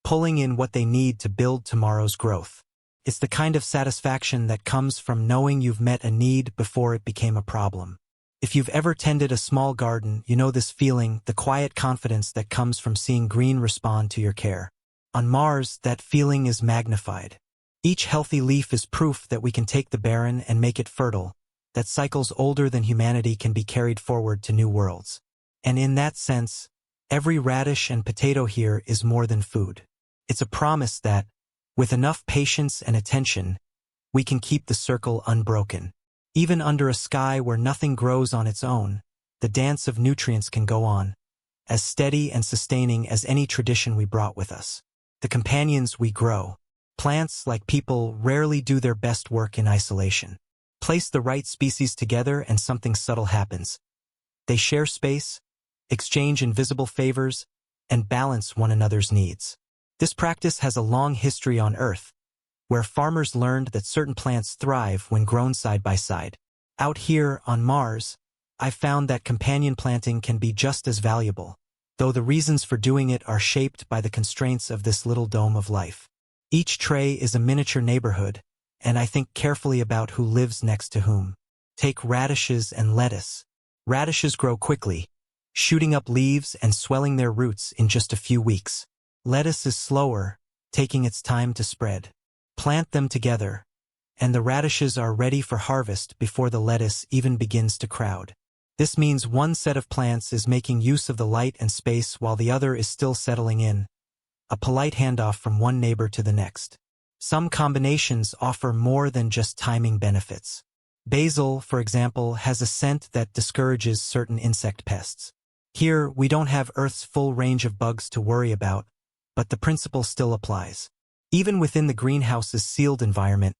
pulling in what they need to build tomorrow's growth. It's the kind of satisfaction that comes from knowing you've met a need before it became a problem. If you've ever tended a small garden, you know this feeling, the quiet confidence that comes from seeing green respond to your care. On Mars, that feeling is magnified. Each healthy leaf is proof that we can take the barren and make it fertile, that cycles older than humanity can be carried forward to new worlds. And in that sense, every radish and potato here is more than food. It's a promise that, with enough patience and attention, we can keep the circle unbroken. Even under a sky where nothing grows on its own, the dance of nutrients can go on, as steady and sustaining as any tradition we brought with us. The companions we grow. Plants, like people, rarely do their best work in isolation. Place the right species together and something subtle happens. They share space, exchange invisible favors, and balance one another's needs. This practice has a long history on Earth, where farmers learned that certain plants thrive when grown side by side. Out here, on Mars, I've found that companion planting can be just as valuable, though the reasons for doing it are shaped by the constraints of this little dome of life. Each tray is a miniature neighborhood, and I think carefully about who lives next to whom. Take radishes and lettuce. Radishes grow quickly, shooting up leaves and swelling their roots in just a few weeks. Lettuce is slower, taking its time to spread. Plant them together, and the radishes are ready for harvest before the lettuce even begins to crowd. This means one set of plants is making use of the light and space while the other is still settling in, a polite handoff from one neighbor to the next. Some combinations offer more than just timing benefits. Basil, for example, has a scent that discourages certain insect pests. Here, we don't have Earth's full range of bugs to worry about, but the principle still applies. Even within the greenhouse's sealed environment,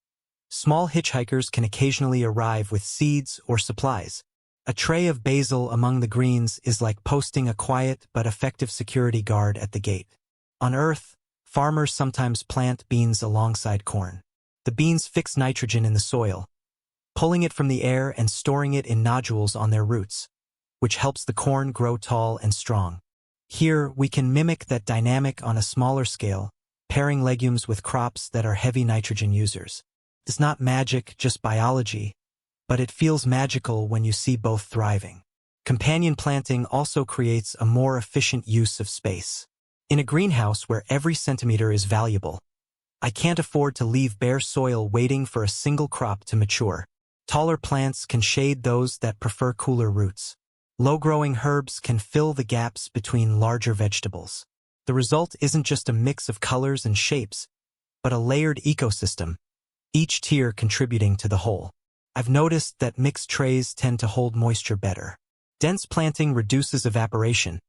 small hitchhikers can occasionally arrive with seeds or supplies. A tray of basil among the greens is like posting a quiet but effective security guard at the gate. On Earth, farmers sometimes plant beans alongside corn. The beans fix nitrogen in the soil, pulling it from the air and storing it in nodules on their roots, which helps the corn grow tall and strong. Here, we can mimic that dynamic on a smaller scale, pairing legumes with crops that are heavy nitrogen users. It's not magic, just biology, but it feels magical when you see both thriving. Companion planting also creates a more efficient use of space. In a greenhouse where every centimeter is valuable, I can't afford to leave bare soil waiting for a single crop to mature. Taller plants can shade those that prefer cooler roots. Low-growing herbs can fill the gaps between larger vegetables. The result isn't just a mix of colors and shapes, but a layered ecosystem, each tier contributing to the whole. I've noticed that mixed trays tend to hold moisture better. Dense planting reduces evaporation,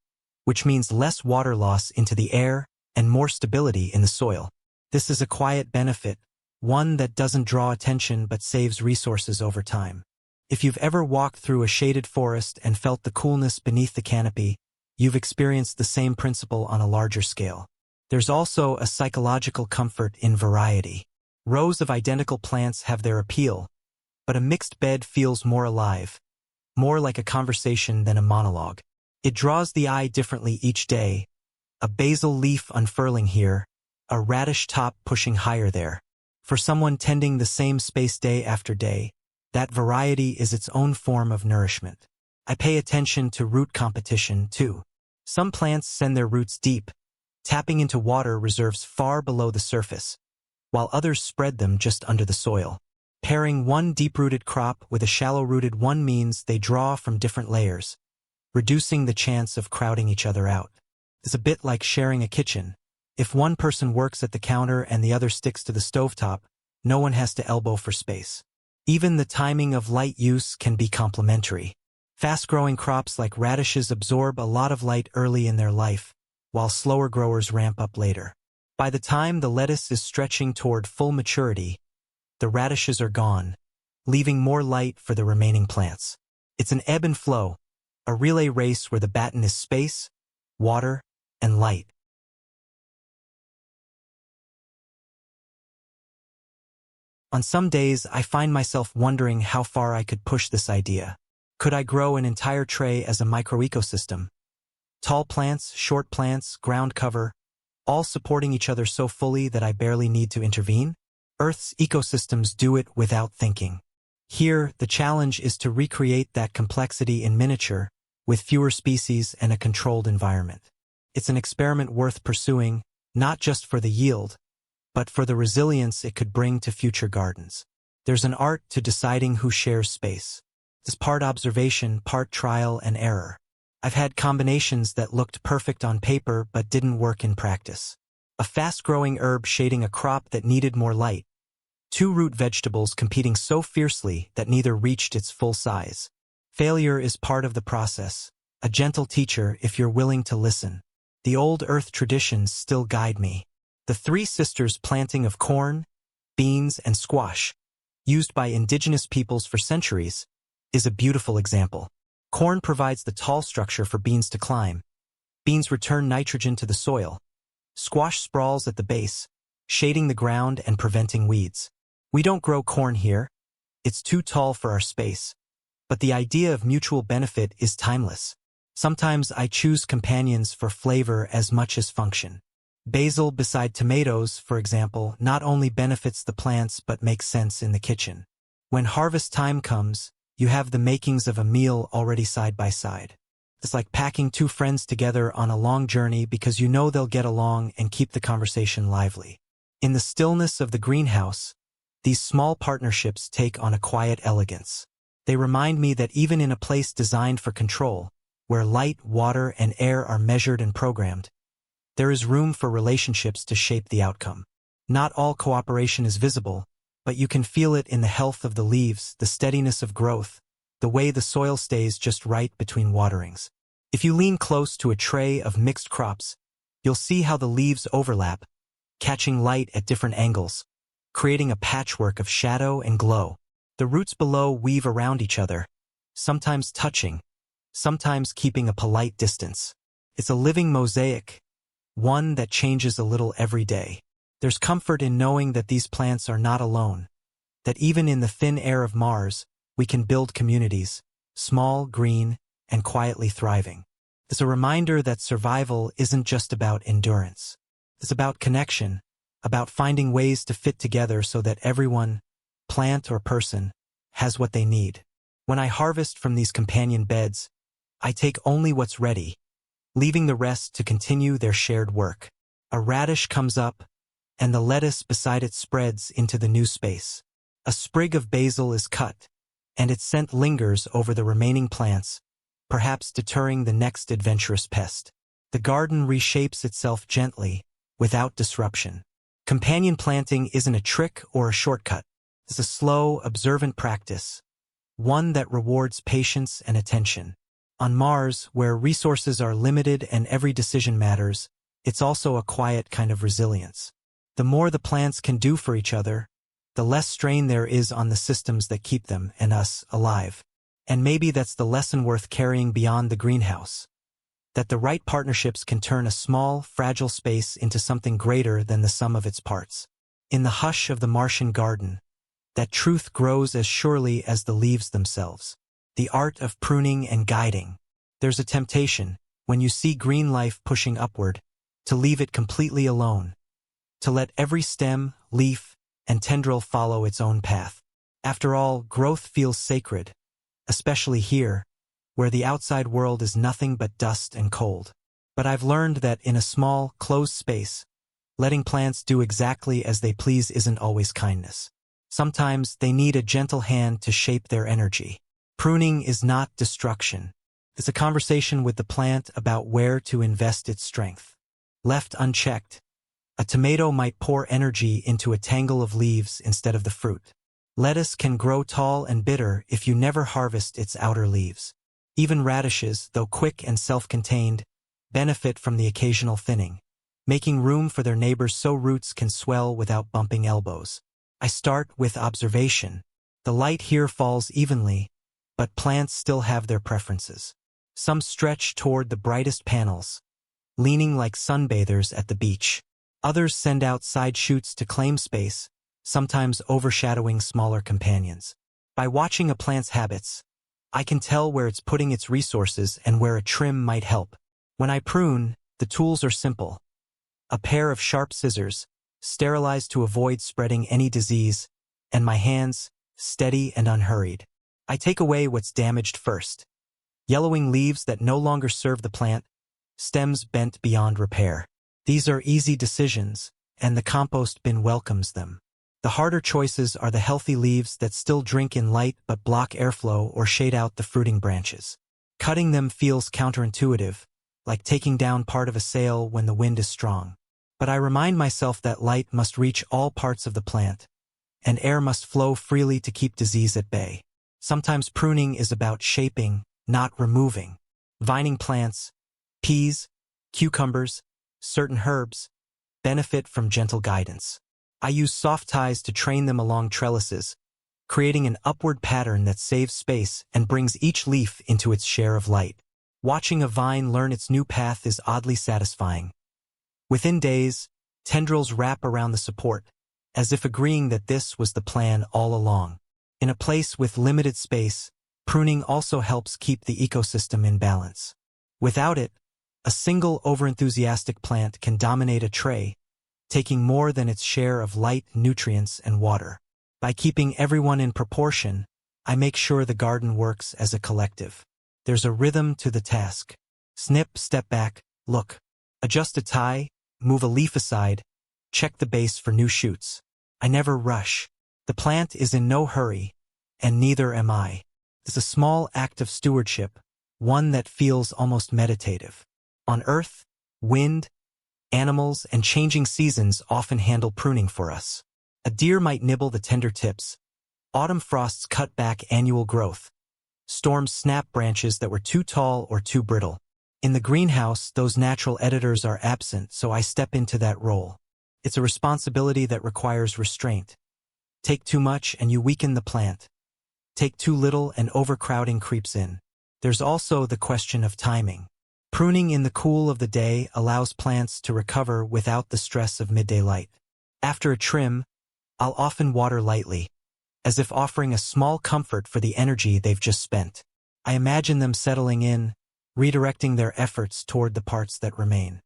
which means less water loss into the air and more stability in the soil. This is a quiet benefit, one that doesn't draw attention but saves resources over time. If you've ever walked through a shaded forest and felt the coolness beneath the canopy, you've experienced the same principle on a larger scale. There's also a psychological comfort in variety. Rows of identical plants have their appeal, but a mixed bed feels more alive, more like a conversation than a monologue. It draws the eye differently each day, a basil leaf unfurling here, a radish top pushing higher there. For someone tending the same space day after day, that variety is its own form of nourishment. I pay attention to root competition, too. Some plants send their roots deep, tapping into water reserves far below the surface, while others spread them just under the soil. Pairing one deep-rooted crop with a shallow-rooted one means they draw from different layers, reducing the chance of crowding each other out. It's a bit like sharing a kitchen. If one person works at the counter and the other sticks to the stovetop, no one has to elbow for space. Even the timing of light use can be complementary. Fast-growing crops like radishes absorb a lot of light early in their life, while slower growers ramp up later. By the time the lettuce is stretching toward full maturity, the radishes are gone, leaving more light for the remaining plants. It's an ebb and flow, a relay race where the baton is space, water, and light. On some days, I find myself wondering how far I could push this idea. Could I grow an entire tray as a microecosystem? Tall plants, short plants, ground cover, all supporting each other so fully that I barely need to intervene? Earth's ecosystems do it without thinking. Here, the challenge is to recreate that complexity in miniature, with fewer species and a controlled environment. It's an experiment worth pursuing, not just for the yield, but for the resilience it could bring to future gardens. There's an art to deciding who shares space. It's part observation, part trial and error. I've had combinations that looked perfect on paper but didn't work in practice. A fast-growing herb shading a crop that needed more light. Two root vegetables competing so fiercely that neither reached its full size. Failure is part of the process, a gentle teacher if you're willing to listen. The old earth traditions still guide me. The three sisters planting of corn, beans, and squash, used by indigenous peoples for centuries, is a beautiful example. Corn provides the tall structure for beans to climb. Beans return nitrogen to the soil. Squash sprawls at the base, shading the ground and preventing weeds. We don't grow corn here. It's too tall for our space. But the idea of mutual benefit is timeless. Sometimes I choose companions for flavor as much as function. Basil beside tomatoes, for example, not only benefits the plants but makes sense in the kitchen. When harvest time comes, you have the makings of a meal already side by side. It's like packing two friends together on a long journey because you know they'll get along and keep the conversation lively. In the stillness of the greenhouse, these small partnerships take on a quiet elegance. They remind me that even in a place designed for control, where light, water, and air are measured and programmed, there is room for relationships to shape the outcome. Not all cooperation is visible, but you can feel it in the health of the leaves, the steadiness of growth, the way the soil stays just right between waterings. If you lean close to a tray of mixed crops, you'll see how the leaves overlap, catching light at different angles, creating a patchwork of shadow and glow. The roots below weave around each other, sometimes touching, sometimes keeping a polite distance. It's a living mosaic, one that changes a little every day. There's comfort in knowing that these plants are not alone, that even in the thin air of Mars, we can build communities, small, green, and quietly thriving. It's a reminder that survival isn't just about endurance. It's about connection, about finding ways to fit together so that everyone, plant or person, has what they need. When I harvest from these companion beds, I take only what's ready, leaving the rest to continue their shared work. A radish comes up, and the lettuce beside it spreads into the new space. A sprig of basil is cut, and its scent lingers over the remaining plants, perhaps deterring the next adventurous pest. The garden reshapes itself gently, without disruption. Companion planting isn't a trick or a shortcut. It's a slow, observant practice, one that rewards patience and attention. On Mars, where resources are limited and every decision matters, it's also a quiet kind of resilience. The more the plants can do for each other, the less strain there is on the systems that keep them and us alive. And maybe that's the lesson worth carrying beyond the greenhouse. That the right partnerships can turn a small, fragile space into something greater than the sum of its parts. In the hush of the Martian garden, that truth grows as surely as the leaves themselves. The art of pruning and guiding. There's a temptation, when you see green life pushing upward, to leave it completely alone. To let every stem, leaf, and tendril follow its own path. After all, growth feels sacred, especially here, where the outside world is nothing but dust and cold. But I've learned that in a small, closed space, letting plants do exactly as they please isn't always kindness. Sometimes they need a gentle hand to shape their energy. Pruning is not destruction. It's a conversation with the plant about where to invest its strength. Left unchecked, a tomato might pour energy into a tangle of leaves instead of the fruit. Lettuce can grow tall and bitter if you never harvest its outer leaves. Even radishes, though quick and self-contained, benefit from the occasional thinning, making room for their neighbors so roots can swell without bumping elbows. I start with observation. The light here falls evenly, but plants still have their preferences. Some stretch toward the brightest panels, leaning like sunbathers at the beach. Others send out side shoots to claim space, sometimes overshadowing smaller companions. By watching a plant's habits, I can tell where it's putting its resources and where a trim might help. When I prune, the tools are simple. A pair of sharp scissors, sterilized to avoid spreading any disease, and my hands, steady and unhurried. I take away what's damaged first. Yellowing leaves that no longer serve the plant, stems bent beyond repair. These are easy decisions, and the compost bin welcomes them. The harder choices are the healthy leaves that still drink in light but block airflow or shade out the fruiting branches. Cutting them feels counterintuitive, like taking down part of a sail when the wind is strong. But I remind myself that light must reach all parts of the plant, and air must flow freely to keep disease at bay. Sometimes pruning is about shaping, not removing. Vining plants, peas, cucumbers, certain herbs, benefit from gentle guidance. I use soft ties to train them along trellises, creating an upward pattern that saves space and brings each leaf into its share of light. Watching a vine learn its new path is oddly satisfying. Within days, tendrils wrap around the support, as if agreeing that this was the plan all along. In a place with limited space, pruning also helps keep the ecosystem in balance. Without it, a single overenthusiastic plant can dominate a tray, taking more than its share of light, nutrients, and water. By keeping everyone in proportion, I make sure the garden works as a collective. There's a rhythm to the task. Snip, step back, look. Adjust a tie, move a leaf aside, check the base for new shoots. I never rush. The plant is in no hurry, and neither am I. It's a small act of stewardship, one that feels almost meditative. On Earth, wind, animals, and changing seasons often handle pruning for us. A deer might nibble the tender tips. Autumn frosts cut back annual growth. Storms snap branches that were too tall or too brittle. In the greenhouse, those natural editors are absent, so I step into that role. It's a responsibility that requires restraint. Take too much and you weaken the plant. Take too little and overcrowding creeps in. There's also the question of timing. Pruning in the cool of the day allows plants to recover without the stress of midday light. After a trim, I'll often water lightly, as if offering a small comfort for the energy they've just spent. I imagine them settling in, redirecting their efforts toward the parts that remain.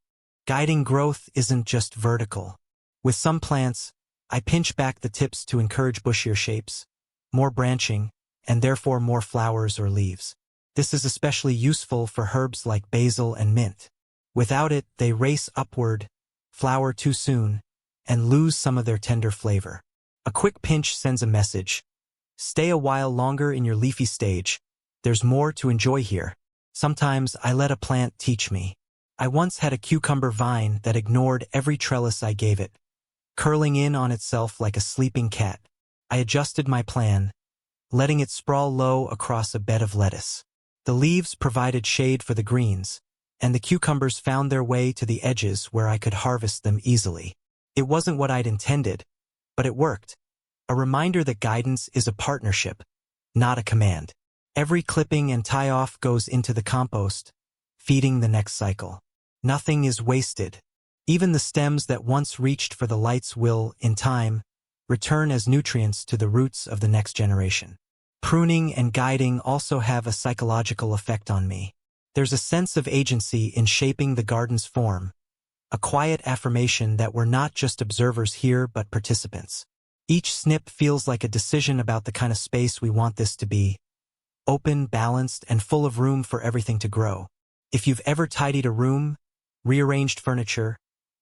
Guiding growth isn't just vertical. With some plants, I pinch back the tips to encourage bushier shapes, more branching, and therefore more flowers or leaves. This is especially useful for herbs like basil and mint. Without it, they race upward, flower too soon, and lose some of their tender flavor. A quick pinch sends a message. Stay a while longer in your leafy stage. There's more to enjoy here. Sometimes I let a plant teach me. I once had a cucumber vine that ignored every trellis I gave it, curling in on itself like a sleeping cat. I adjusted my plan, letting it sprawl low across a bed of lettuce. The leaves provided shade for the greens, and the cucumbers found their way to the edges where I could harvest them easily. It wasn't what I'd intended, but it worked. A reminder that guidance is a partnership, not a command. Every clipping and tie-off goes into the compost, feeding the next cycle. Nothing is wasted. Even the stems that once reached for the lights will, in time, return as nutrients to the roots of the next generation. Pruning and guiding also have a psychological effect on me. There's a sense of agency in shaping the garden's form, a quiet affirmation that we're not just observers here but participants. Each snip feels like a decision about the kind of space we want this to be: open, balanced, and full of room for everything to grow. If you've ever tidied a room, rearranged furniture,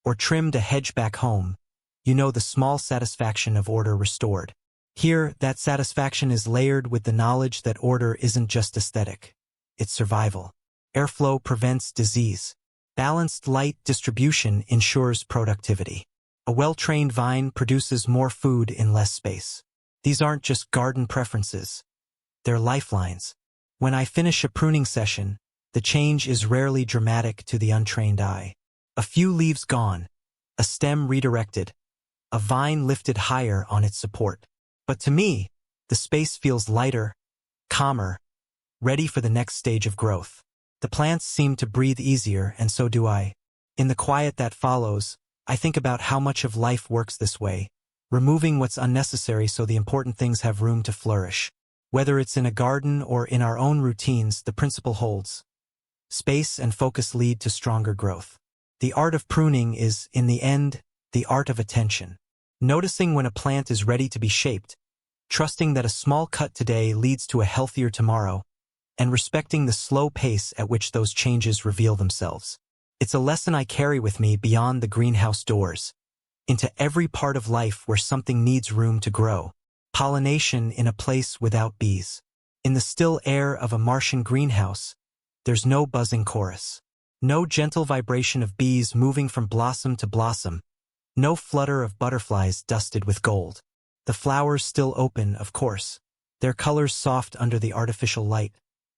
or trimmed a hedge back home, you know the small satisfaction of order restored. Here, that satisfaction is layered with the knowledge that order isn't just aesthetic, it's survival. Airflow prevents disease. Balanced light distribution ensures productivity. A well-trained vine produces more food in less space. These aren't just garden preferences. They're lifelines. When I finish a pruning session, the change is rarely dramatic to the untrained eye. A few leaves gone, a stem redirected, a vine lifted higher on its support. But to me, the space feels lighter, calmer, ready for the next stage of growth. The plants seem to breathe easier, and so do I. In the quiet that follows, I think about how much of life works this way, removing what's unnecessary so the important things have room to flourish. Whether it's in a garden or in our own routines, the principle holds. Space and focus lead to stronger growth. The art of pruning is, in the end, the art of attention. Noticing when a plant is ready to be shaped, trusting that a small cut today leads to a healthier tomorrow, and respecting the slow pace at which those changes reveal themselves. It's a lesson I carry with me beyond the greenhouse doors, into every part of life where something needs room to grow. Pollination in a place without bees. In the still air of a Martian greenhouse, there's no buzzing chorus. No gentle vibration of bees moving from blossom to blossom. No flutter of butterflies dusted with gold. The flowers still open, of course, their colors soft under the artificial light.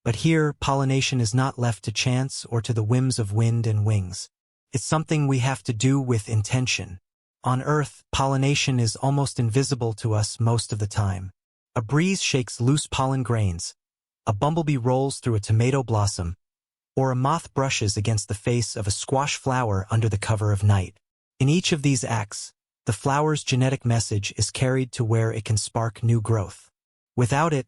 But here, pollination is not left to chance or to the whims of wind and wings. It's something we have to do with intention. On Earth, pollination is almost invisible to us most of the time. A breeze shakes loose pollen grains, a bumblebee rolls through a tomato blossom, or a moth brushes against the face of a squash flower under the cover of night. In each of these acts, the flower's genetic message is carried to where it can spark new growth. Without it,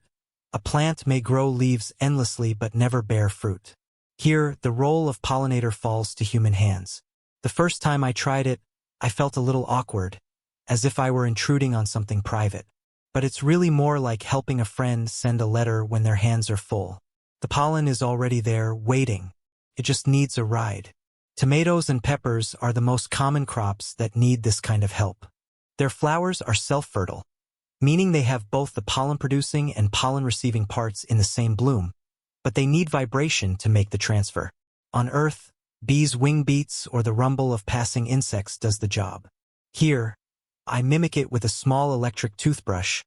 a plant may grow leaves endlessly but never bear fruit. Here, the role of pollinator falls to human hands. The first time I tried it, I felt a little awkward, as if I were intruding on something private. But it's really more like helping a friend send a letter when their hands are full. The pollen is already there, waiting. It just needs a ride. Tomatoes and peppers are the most common crops that need this kind of help. Their flowers are self-fertile, meaning they have both the pollen-producing and pollen-receiving parts in the same bloom, but they need vibration to make the transfer. On Earth, bees' wing beats or the rumble of passing insects does the job. Here, I mimic it with a small electric toothbrush,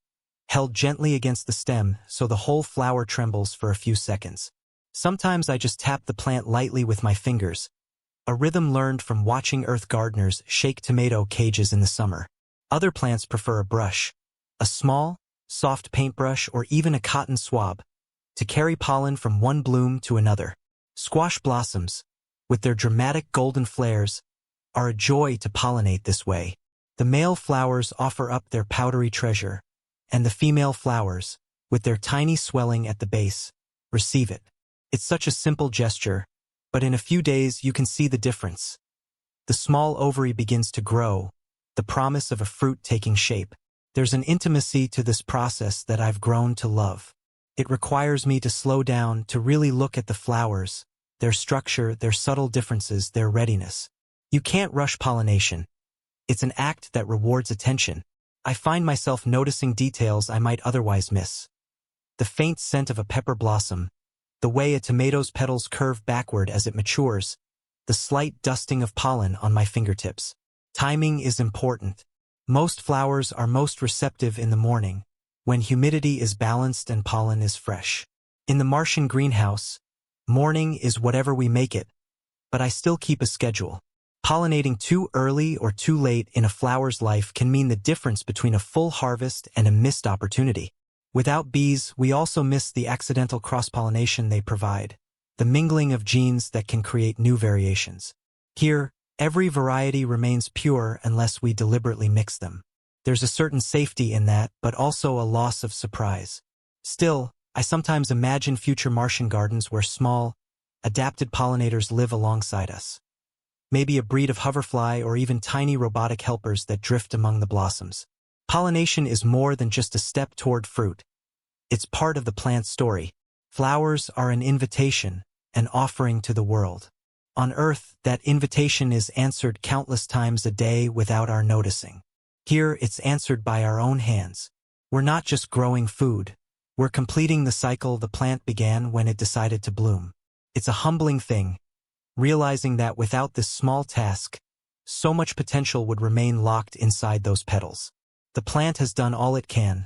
held gently against the stem so the whole flower trembles for a few seconds. Sometimes I just tap the plant lightly with my fingers, a rhythm learned from watching Earth gardeners shake tomato cages in the summer. Other plants prefer a brush, a small, soft paintbrush or even a cotton swab, to carry pollen from one bloom to another. Squash blossoms, with their dramatic golden flares, are a joy to pollinate this way. The male flowers offer up their powdery treasure, and the female flowers, with their tiny swelling at the base, receive it. It's such a simple gesture, but in a few days you can see the difference. The small ovary begins to grow, the promise of a fruit taking shape. There's an intimacy to this process that I've grown to love. It requires me to slow down, to really look at the flowers, their structure, their subtle differences, their readiness. You can't rush pollination. It's an act that rewards attention. I find myself noticing details I might otherwise miss. The faint scent of a pepper blossom, the way a tomato's petals curve backward as it matures, the slight dusting of pollen on my fingertips. Timing is important. Most flowers are most receptive in the morning, when humidity is balanced and pollen is fresh. In the Martian greenhouse, morning is whatever we make it, but I still keep a schedule. Pollinating too early or too late in a flower's life can mean the difference between a full harvest and a missed opportunity. Without bees, we also miss the accidental cross-pollination they provide, the mingling of genes that can create new variations. Here, every variety remains pure unless we deliberately mix them. There's a certain safety in that, but also a loss of surprise. Still, I sometimes imagine future Martian gardens where small, adapted pollinators live alongside us. Maybe a breed of hoverfly or even tiny robotic helpers that drift among the blossoms. Pollination is more than just a step toward fruit. It's part of the plant's story. Flowers are an invitation, an offering to the world. On Earth, that invitation is answered countless times a day without our noticing. Here, it's answered by our own hands. We're not just growing food. We're completing the cycle the plant began when it decided to bloom. It's a humbling thing, realizing that without this small task, so much potential would remain locked inside those petals. The plant has done all it can.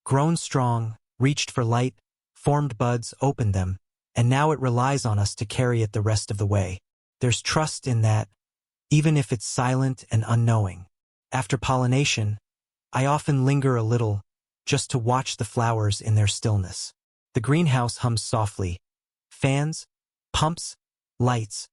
Grown strong, reached for light, formed buds, opened them, and now it relies on us to carry it the rest of the way. There's trust in that, even if it's silent and unknowing. After pollination, I often linger a little, just to watch the flowers in their stillness. The greenhouse hums softly. Fans, pumps, lights,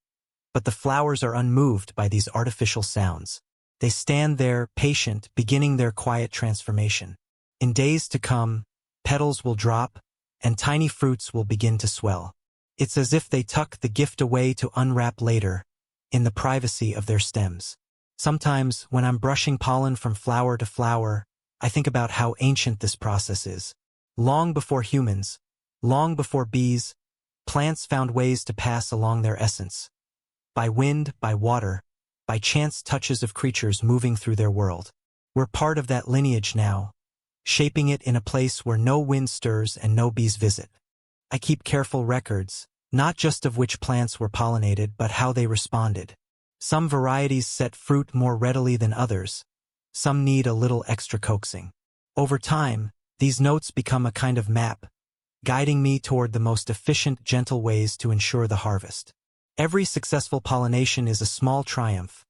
but the flowers are unmoved by these artificial sounds. They stand there, patient, beginning their quiet transformation. In days to come, petals will drop, and tiny fruits will begin to swell. It's as if they tuck the gift away to unwrap later, in the privacy of their stems. Sometimes, when I'm brushing pollen from flower to flower, I think about how ancient this process is. Long before humans, long before bees, plants found ways to pass along their essence. By wind, by water, by chance touches of creatures moving through their world. We're part of that lineage now, shaping it in a place where no wind stirs and no bees visit. I keep careful records, not just of which plants were pollinated, but how they responded. Some varieties set fruit more readily than others. Some need a little extra coaxing. Over time, these notes become a kind of map, guiding me toward the most efficient, gentle ways to ensure the harvest. Every successful pollination is a small triumph,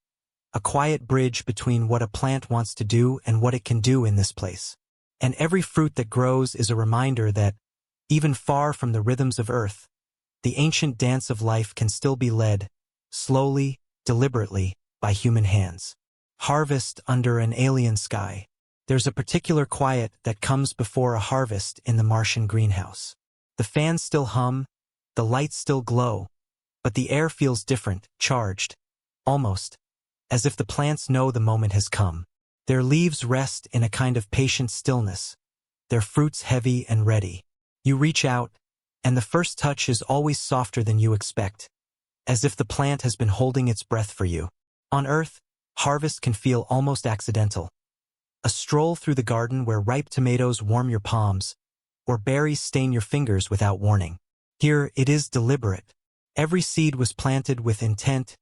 a quiet bridge between what a plant wants to do and what it can do in this place. And every fruit that grows is a reminder that, even far from the rhythms of Earth, the ancient dance of life can still be led, slowly, deliberately, by human hands. Harvest under an alien sky. There's a particular quiet that comes before a harvest in the Martian greenhouse. The fans still hum, the lights still glow, but the air feels different, charged, almost, as if the plants know the moment has come. Their leaves rest in a kind of patient stillness, their fruits heavy and ready. You reach out, and the first touch is always softer than you expect, as if the plant has been holding its breath for you. On Earth, harvest can feel almost accidental. A stroll through the garden where ripe tomatoes warm your palms, or berries stain your fingers without warning. Here, it is deliberate. Every seed was planted with intent,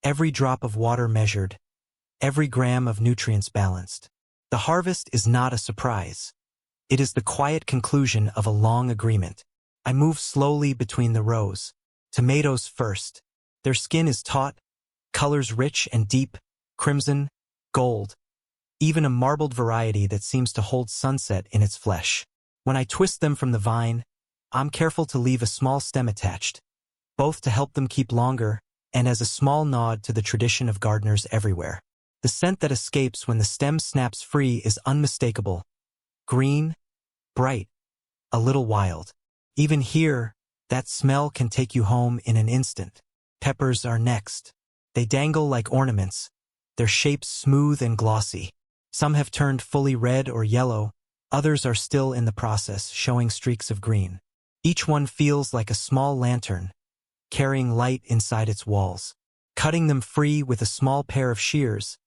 every drop of water measured, every gram of nutrients balanced. The harvest is not a surprise. It is the quiet conclusion of a long agreement. I move slowly between the rows. Tomatoes first. Their skin is taut, colors rich and deep, crimson, gold, even a marbled variety that seems to hold sunset in its flesh. When I twist them from the vine, I'm careful to leave a small stem attached, both to help them keep longer and as a small nod to the tradition of gardeners everywhere. The scent that escapes when the stem snaps free is unmistakable. Green, bright, a little wild. Even here, that smell can take you home in an instant. Peppers are next. They dangle like ornaments, their shapes smooth and glossy. Some have turned fully red or yellow, others are still in the process, showing streaks of green. Each one feels like a small lantern, carrying light inside its walls. Cutting them free with a small pair of shears,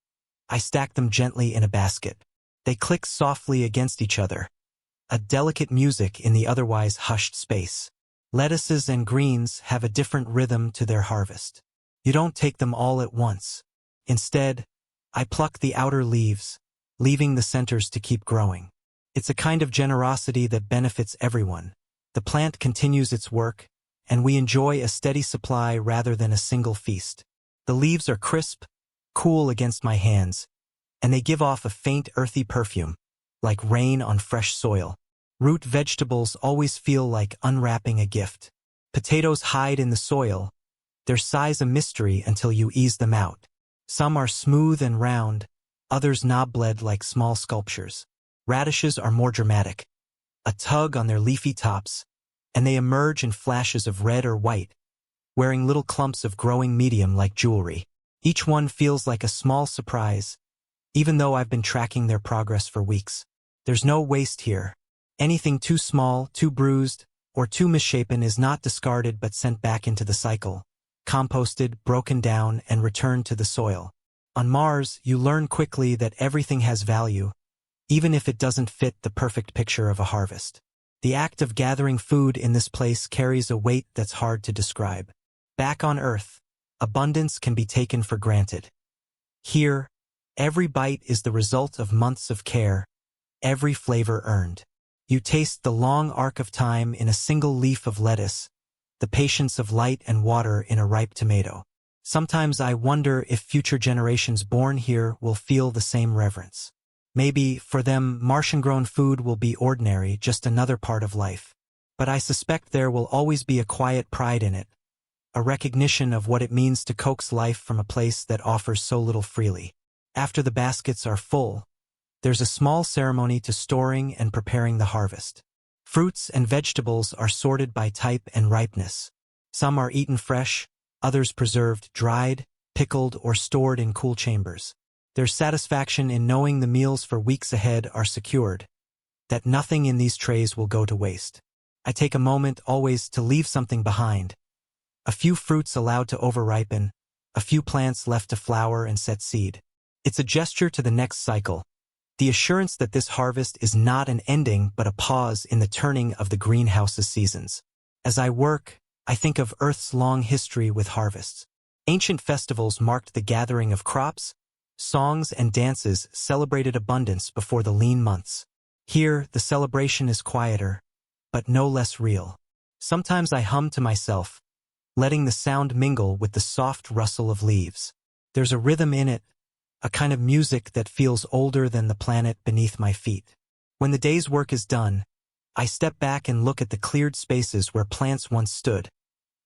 I stack them gently in a basket. They click softly against each other, a delicate music in the otherwise hushed space. Lettuces and greens have a different rhythm to their harvest. You don't take them all at once. Instead, I pluck the outer leaves, leaving the centers to keep growing. It's a kind of generosity that benefits everyone. The plant continues its work, and we enjoy a steady supply rather than a single feast. The leaves are crisp, cool against my hands, and they give off a faint earthy perfume, like rain on fresh soil. Root vegetables always feel like unwrapping a gift. Potatoes hide in the soil, their size a mystery until you ease them out. Some are smooth and round, others knob-bled like small sculptures. Radishes are more dramatic, a tug on their leafy tops, and they emerge in flashes of red or white, wearing little clumps of growing medium like jewelry. Each one feels like a small surprise, even though I've been tracking their progress for weeks. There's no waste here. Anything too small, too bruised, or too misshapen is not discarded but sent back into the cycle, composted, broken down, and returned to the soil. On Mars, you learn quickly that everything has value, even if it doesn't fit the perfect picture of a harvest. The act of gathering food in this place carries a weight that's hard to describe. Back on Earth, abundance can be taken for granted. Here, every bite is the result of months of care, every flavor earned. You taste the long arc of time in a single leaf of lettuce, the patience of light and water in a ripe tomato. Sometimes I wonder if future generations born here will feel the same reverence. Maybe, for them, Martian-grown food will be ordinary, just another part of life. But I suspect there will always be a quiet pride in it, a recognition of what it means to coax life from a place that offers so little freely. After the baskets are full, there's a small ceremony to storing and preparing the harvest. Fruits and vegetables are sorted by type and ripeness. Some are eaten fresh, others preserved, dried, pickled, or stored in cool chambers. There's satisfaction in knowing the meals for weeks ahead are secured, that nothing in these trays will go to waste. I take a moment always to leave something behind. A few fruits allowed to overripen, a few plants left to flower and set seed. It's a gesture to the next cycle, the assurance that this harvest is not an ending but a pause in the turning of the greenhouse's seasons. As I work, I think of Earth's long history with harvests. Ancient festivals marked the gathering of crops, songs and dances celebrated abundance before the lean months. Here, the celebration is quieter, but no less real. Sometimes I hum to myself, letting the sound mingle with the soft rustle of leaves. There's a rhythm in it, a kind of music that feels older than the planet beneath my feet. When the day's work is done, I step back and look at the cleared spaces where plants once stood.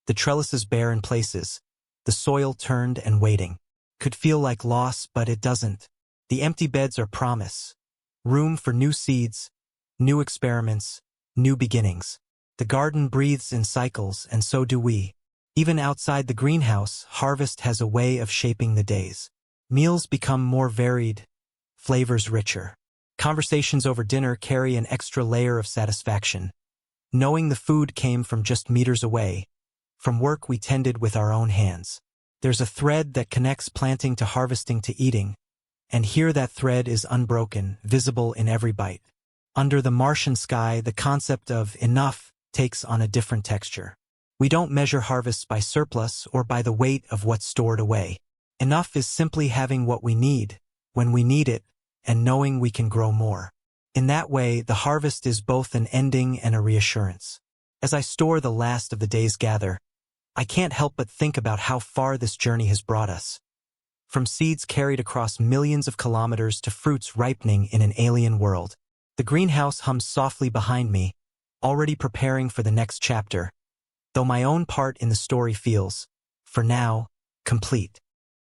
The trellises bare in places, the soil turned and waiting. Could feel like loss, but it doesn't. The empty beds are promise. Room for new seeds, new experiments, new beginnings. The garden breathes in cycles, and so do we. Even outside the greenhouse, harvest has a way of shaping the days. Meals become more varied, flavors richer. Conversations over dinner carry an extra layer of satisfaction. Knowing the food came from just meters away, from work we tended with our own hands. There's a thread that connects planting to harvesting to eating, and here that thread is unbroken, visible in every bite. Under the Martian sky, the concept of enough takes on a different texture. We don't measure harvests by surplus or by the weight of what's stored away. Enough is simply having what we need, when we need it, and knowing we can grow more. In that way, the harvest is both an ending and a reassurance. As I store the last of the day's gather, I can't help but think about how far this journey has brought us. From seeds carried across millions of kilometers to fruits ripening in an alien world. The greenhouse hums softly behind me, already preparing for the next chapter, though my own part in the story feels, for now, complete.